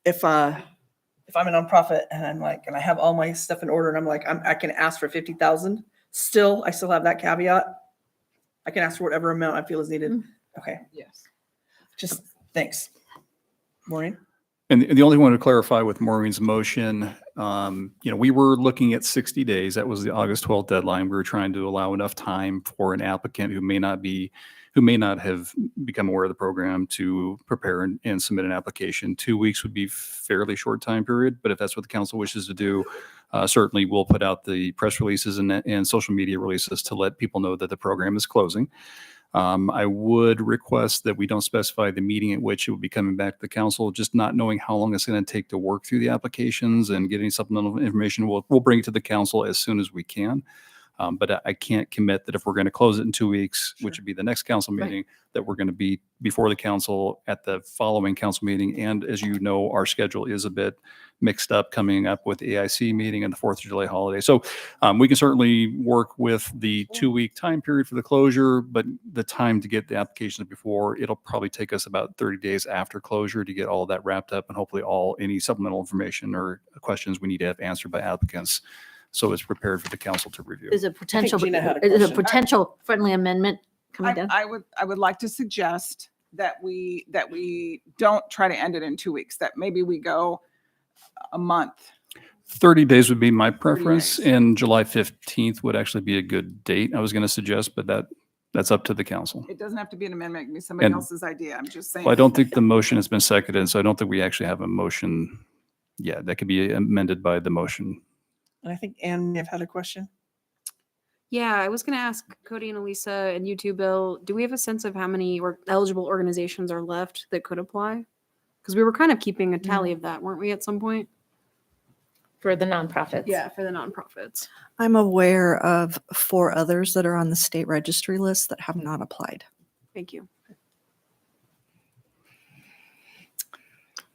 if I'm a nonprofit and I'm like, and I have all my stuff in order and I'm like, I can ask for 50,000, I still have that caveat? I can ask for whatever amount I feel is needed. Okay, Yes. just thanks. Maureen? And the only one to clarify with Maureen's motion, we were looking at 60 days. That was the August 12th deadline. We were trying to allow enough time for an applicant who may not have become aware of the program to prepare and submit an application. 2 weeks would be fairly short time period, but if that's what the council wishes to do, certainly we'll put out the press releases and social media releases to let people know that the program is closing. I would request that we don't specify the meeting at which it will be coming back to the council, just not knowing how long it's going to take to work through the applications and getting supplemental information. We'll bring it to the council as soon as we can. But I can't commit that if we're going to close it in 2 weeks, which would be the next council Right. meeting, that we're going to be before the council at the following council meeting. And as you know, our schedule is a bit mixed up coming up with the AIC meeting and the 4th of July holiday. So we can certainly work with the 2-week time period for the closure, but the time to get the applications before, it'll probably take us about 30 days after closure to get all of that wrapped up and hopefully any supplemental information or questions we need to have answered by applicants. So it's prepared for the council to review. Is a potential, Gina had a is a question. potential friendly amendment coming down? I would like to suggest that we don't try to end it in 2 weeks, that maybe we go a month. 30 days would be my preference, days. and July 15th would actually be a good date. I was going to suggest, but that's up to the council. It doesn't have to be an amendment, it can be somebody And- else's idea. I'm just saying. Well, I don't think the motion has been seconded, so I don't think we actually have a motion. Yeah, that could be amended by the motion. And I think Anne may have had a question. Yeah, I was going to ask Cody and Elisa and you too, Bill, do we have a sense of how many eligible organizations are left that could apply? Because we were kind of keeping a tally of that, weren't we, at some point? For the nonprofits. Yeah, for the nonprofits. I'm aware of 4 others that are on the state registry list that have not applied. Thank you.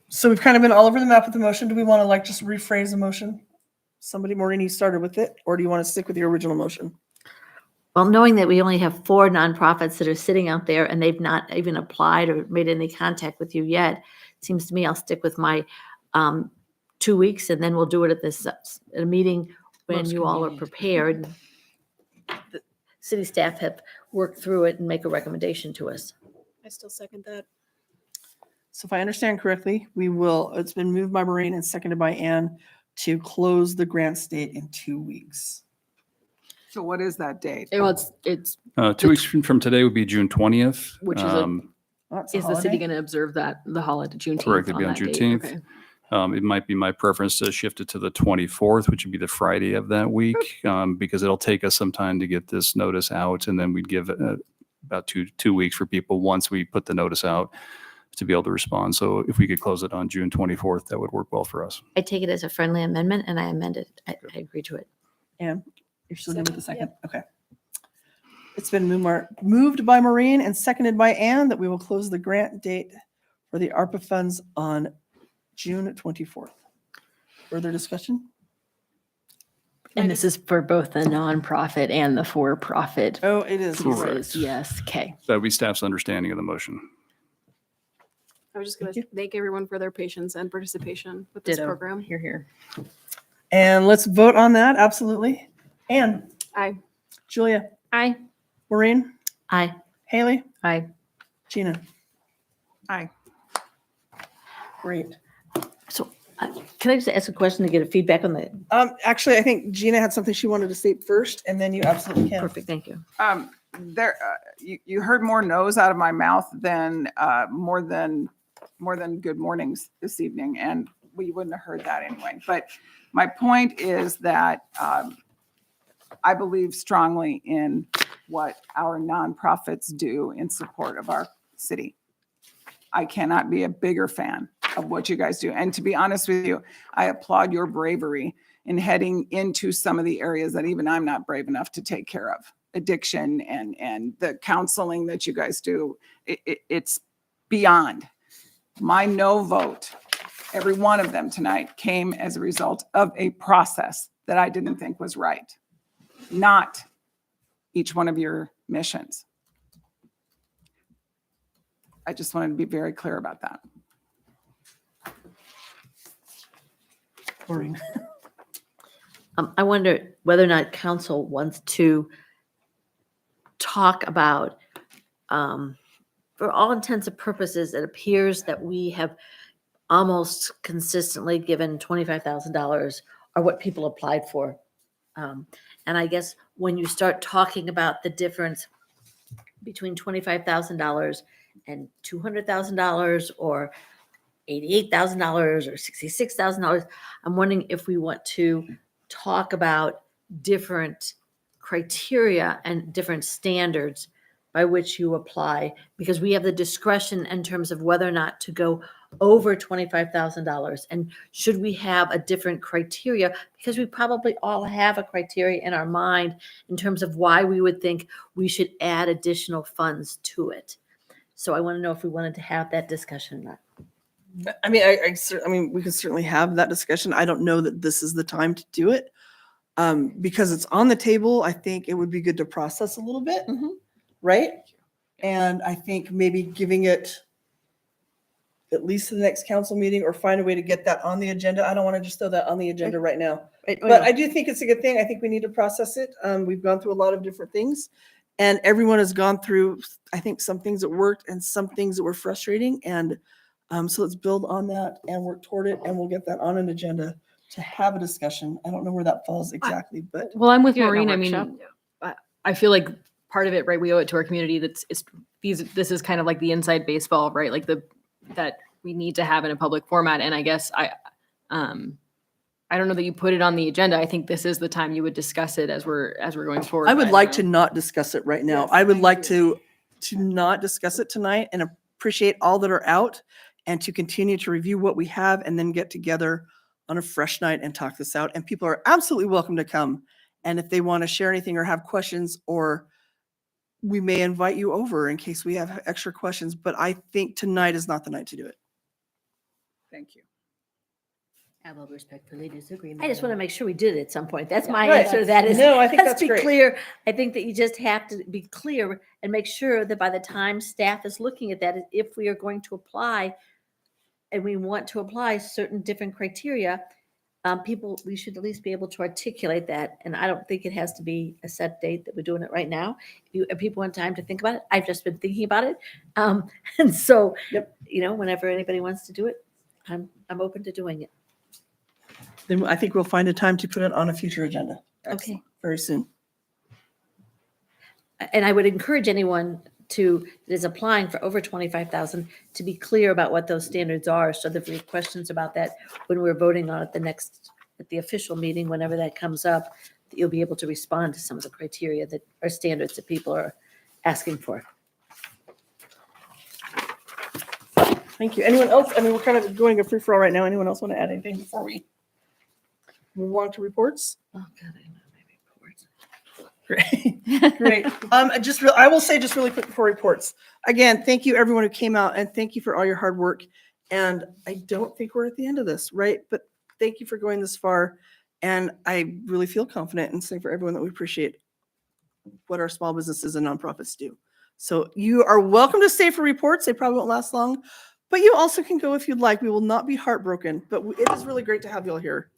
So we've kind of been all over the map with the motion. Do we want to just rephrase the motion? Somebody, Maureen, you started with it, or do you want to stick with your original motion? Well, knowing that we only have 4 nonprofits that are sitting out there and they've not even applied or made any contact with you yet, it seems to me I'll stick with my 2 weeks, and then we'll do it at at a meeting when Most you all are convenient. prepared. The city staff have worked through it and make a recommendation to us. I still second that. So if I understand correctly, it's been moved by Maureen and seconded by Anne to close the grant state in 2 weeks. So what is that date? Well, it's 2 weeks from today would be June 20th. Which is a- That's a is the city holiday. going to observe the holiday Juneteenth? Correct, it'd be on that date? Juneteenth. Okay. It might be my preference to shift it to the 24th, which would be the Friday of that week, because it'll take us some time to get this notice out, and then we'd give about two weeks for people once we put the notice out to be able to respond. So if we could close it on June 24th, that would work well for us. I take it as a friendly amendment and I amend it. I agree to it. Anne, you're still good with the second? Okay. It's been moved by Maureen and seconded by Anne that we will close the grant date for the ARPA funds on June 24th. Further discussion? And this is for both the nonprofit and the for-profit Oh, it is. Correct. pieces. Yes, okay. That would be staff's understanding of the motion. I was just going to Thank thank everyone for their patience and participation with this Ditto. program. Here, here. And let's vote on that. Absolutely. Anne, Aye. Julia, Aye. Maureen, Aye. Haley, Aye. Gina. Aye. Great. So Can I just ask a question to get a feedback on the, Actually, I think Gina had something she wanted to say first, and then you absolutely can. perfect, thank you. You heard more no's out of my mouth than more than good mornings this evening, and we wouldn't have heard that anyway. But my point is that I believe strongly in what our nonprofits do in support of our city. I cannot be a bigger fan of what you guys do. And to be honest with you, I applaud your bravery in heading into some of the areas that even I'm not brave enough to take care of. Addiction and the counseling that you guys do. It's beyond. My no vote, every one of them tonight, came as a result of a process that I didn't think was right. Not each one of your missions. I just wanted to be very clear about that. I wonder whether or not council wants to talk about, for all intents and purposes, it appears that we have almost consistently given $25,000 or what people applied for. And I guess when you start talking about the difference between $25,000 and $200,000 or $88,000 or $66,000, I'm wondering if we want to talk about different criteria and different standards by which you apply, because we have the discretion in terms of whether or not to go over $25,000. And should we have a different criteria? Because we probably all have a criteria in our mind in terms of why we would think we should add additional funds to it. So I want to know if we wanted to have that discussion or not. I mean, I mean, we could certainly have that discussion. I don't know that this is the time to do it. Because it's on the table, I think it would be good to process a little bit, right? And I think maybe giving it at least to the next council meeting or find a way to get that on the agenda. I don't want to just throw that on the agenda right now. But I do think it's a good thing. I think we need to process it. We've gone through a lot of different things. And everyone has gone through, I think, some things that worked and some things that were frustrating. And so let's build on that and work toward it. And we'll get that on an agenda to have a discussion. I don't know where that falls exactly, but. Well, I'm with Do it in a Maureen. I workshop. mean, I feel like part of it, right? We owe it to our community. This is kind of like the inside baseball, right? Like that we need to have in a public format. And I guess I don't know that you put it on the agenda. I think this is the time you would discuss it as we're going forward. I would but, like to not discuss it right now. I would like to not discuss it tonight and appreciate all that are out and to continue to review what we have and then get together on a fresh night and talk this out. And people are absolutely welcome to come. And if they want to share anything or have questions, or we may invite you over in case we have extra questions. But I think tonight is not the night to do it. Thank you. I will respectfully disagree. I just want to make sure we did it at some point. That's my Right. answer to that is, No, I think let's that's be great. clear. I think that you just have to be clear and make sure that by the time staff is looking at that, if we are going to apply and we want to apply certain different criteria, we should at least be able to articulate that. And I don't think it has to be a set date that we're doing it right now. If people want time to think about it, I've just been thinking about it. And so, whenever anybody wants to do it, I'm open to doing it. Then I think we'll find a time to put it on a future agenda. Okay. Very soon. And I would encourage anyone that is applying for over 25,000 to be clear about what those standards are, so that if we have questions about that when we're voting on it at the official meeting, whenever that comes up, that you'll be able to respond to some of the criteria that are standards that people are asking for. Thank you. Anyone else? I mean, we're kind of going a free for all right now. Anyone else want to add anything before we move on to reports? Oh, God, I know my reports. Great. Great. I will say just really quick before reports. Again, thank you everyone who came out and thank you for all your hard work. And I don't think we're at the end of this, right? But thank you for going this far. And I really feel confident in saying for everyone that we appreciate what our small businesses and nonprofits do. So you are welcome to stay for reports. They probably won't last long, but you also can go if you'd like. We will not be heartbroken, but it is really great to have you all here.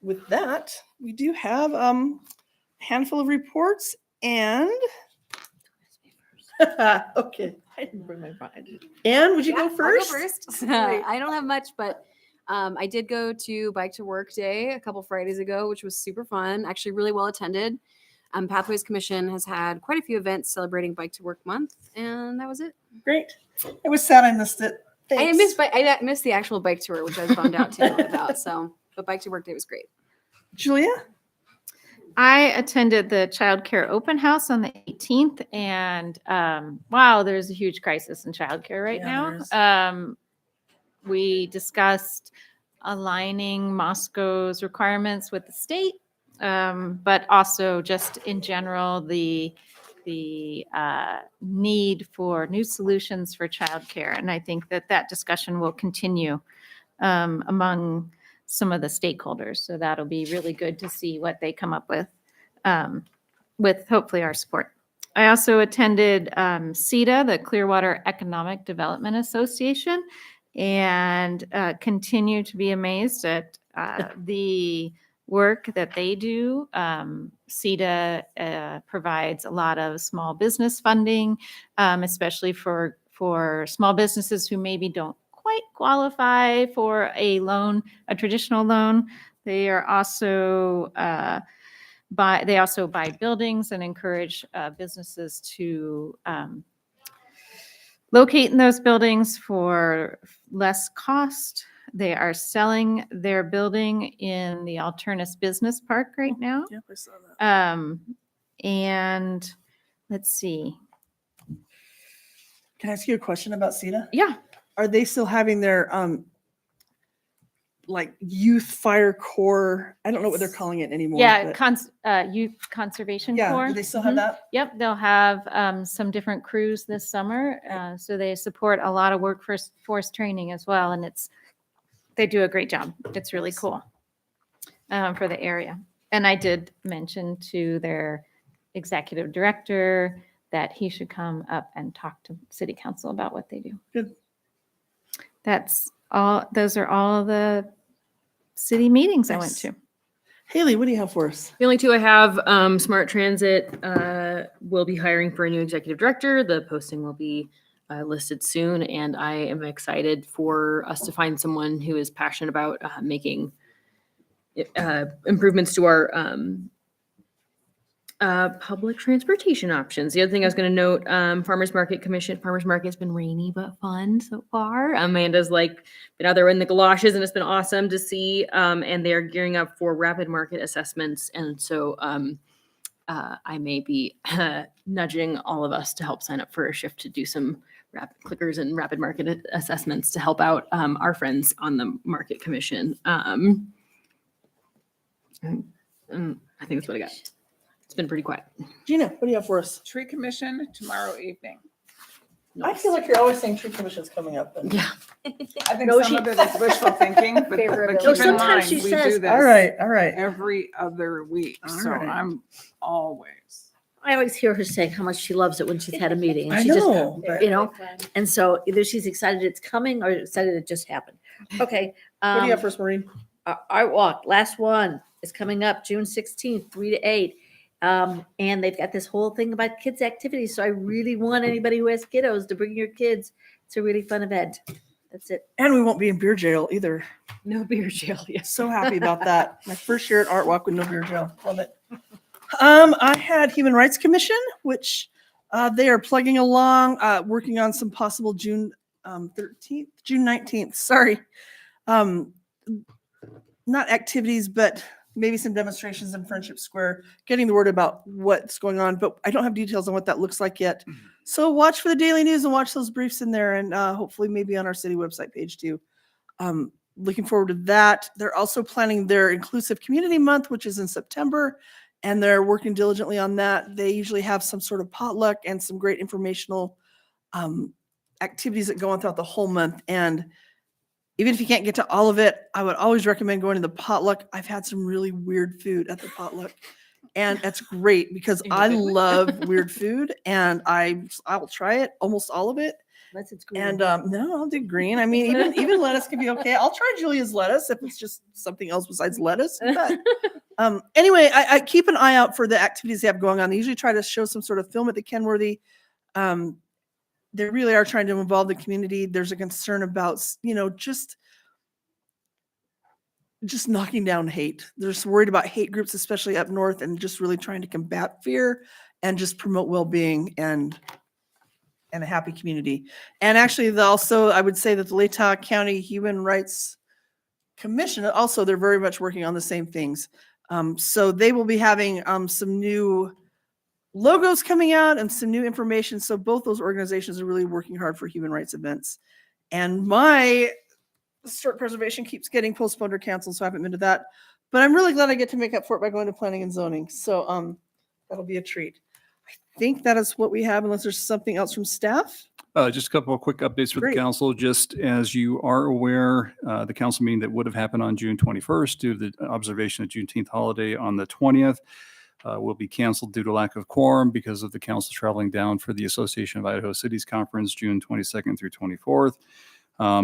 With that, we do have a handful of reports, and Okay. I didn't bring my Bible. Anne, would you Yeah, go I'll first? Great. I don't have much, but I did go to Bike to Work Day a couple Fridays ago, which was super fun. Actually, really well attended. Pathways Commission has had quite a few events celebrating Bike to Work Month, and that was it. Great. It was sad I missed it. I Thanks. missed the actual bike tour, which I was bummed out too about. So, but Bike to Work Day was great. Julia? I attended the childcare open house on the 18th, and wow, there's a huge crisis in childcare right Yeah, now. We discussed aligning Moscow's requirements with the state, but also just in general the need for new solutions for childcare, and I think that discussion will continue among some of the stakeholders. So that'll be really good to see what they come up with hopefully our support. I also attended CETA, the Clearwater Economic Development Association, and continue to be amazed at the work that they do. CETA provides a lot of small business funding, especially for small businesses who maybe don't quite qualify for a loan, a traditional loan. They are also buy buildings and encourage businesses to locate in those buildings for less cost. They are selling their building in the Alternus Business Park right now. Yep, I saw that. And let's see. Can I ask you a question about CETA? Yeah. Are they still having their like youth fire corps? I don't know what they're calling it anymore. Yeah, but- Youth Conservation Yeah, Corps. do they still have Mhm. that? Yep, they'll have some different crews this summer. So they support a lot of workforce training as well, and they do a great job. It's really cool for the area. And I did mention to their executive director that he should come up and talk to city council about what they do. Good. That's all. Those are all the city meetings I went Nice. to. Haley, what do you have for us? The only two I have, Smart Transit will be hiring for a new executive director. The posting will be listed soon, and I am excited for us to find someone who is passionate about making improvements to our public transportation options. The other thing I was going to note, Farmers Market Commission. Farmers Market's been rainy but fun so far. Amanda's been out there in the galoshes, and it's been awesome to see. And they're gearing up for rapid market assessments, and so I may be nudging all of us to help sign up for a shift to do some rapid clickers and rapid market assessments to help out our friends on the Market Commission. I think that's what I got. It's been pretty quiet. Gina, what do you have for us? Tree Commission tomorrow evening. I feel like you're always saying tree commission's coming up. And... Yeah. I think No, some she- of it is wishful thinking, but keep No, in sometimes mind, she we says, do this All right, all right. every other week. All So right. I'm always. I always hear her say how much she loves it when she's had a meeting. I She just, know, but- you know, and so either she's excited it's coming or excited it just happened. Okay. What do you have for us, Maureen? Art Walk, last one is coming up June 16th, 3 to 8. And they've got this whole thing about kids' activities. So I really want anybody who has kiddos to bring your kids. It's a really fun event. That's it. And we won't be in beer jail either. No beer jail. Yes. So happy about that. My first year at Art Walk with no beer jail. Love it. I had Human Rights Commission, which they are plugging along, working on some possible June 19th. Sorry. Not activities, but maybe some demonstrations in Friendship Square, getting the word about what's going on, but I don't have details on what that looks like yet. So watch for the daily news and watch those briefs in there, and hopefully maybe on our city website page too. Looking forward to that. They're also planning their Inclusive Community Month, which is in September, and they're working diligently on that. They usually have some sort of potluck and some great informational activities that go on throughout the whole month. And even if you can't get to all of it, I would always recommend going to the potluck. I've had some really weird food at the potluck, and that's great because I love weird food, and I'll try it, almost all of it. Unless it's green. And no, I'll do green. I mean, even lettuce can be okay. I'll try Julia's lettuce if it's just something else besides lettuce. But anyway, I keep an eye out for the activities they have going on. They usually try to show some sort of film at the Kenworthy. They really are trying to involve the community. There's a concern about, just knocking down hate. They're just worried about hate groups, especially up north, and just really trying to combat fear and just promote well-being and a happy community. And actually, also, I would say that the Latah County Human Rights Commission, also, they're very much working on the same things. So they will be having some new logos coming out and some new information. So both those organizations are really working hard for human rights events. And my historic preservation keeps getting postponed or canceled, so I haven't been to that. But I'm really glad I get to make up for it by going to planning and zoning. So that'll be a treat. I think that is what we have, unless there's something else from staff. Just a couple of quick updates for Great. the council. Just as you are aware, the council meeting that would have happened on June 21st due to the observation of Juneteenth holiday on the 20th will be canceled due to lack of quorum because of the council traveling down for the Association of Idaho Cities Conference, June 22nd through 24th.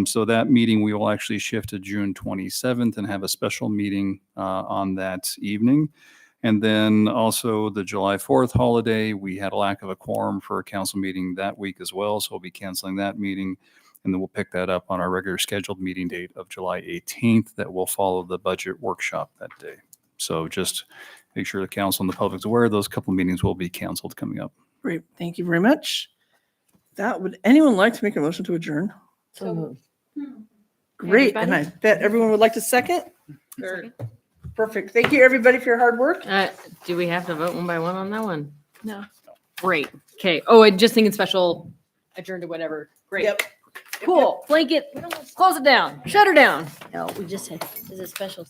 So that meeting, we will actually shift to June 27th and have a special meeting on that evening. And then also the July 4th holiday, we had a lack of a quorum for a council meeting that week as well. So we'll be canceling that meeting. And then we'll pick that up on our regular scheduled meeting date of July 18th that will follow the budget workshop that day. So just make sure the council and the public's aware those couple meetings will be canceled coming up. Great. Thank you very much. Would anyone like to make a motion to adjourn? So moved. Great. And I bet everyone would like to second. Perfect. Thank you, everybody, for your hard work. Do we have to vote one by one on that one? No. Great. Okay. Oh, and just thinking special adjourn to whatever. Great. Yep. Cool. Blanket. Close it down. Shut her down. No, we just had, there's a special.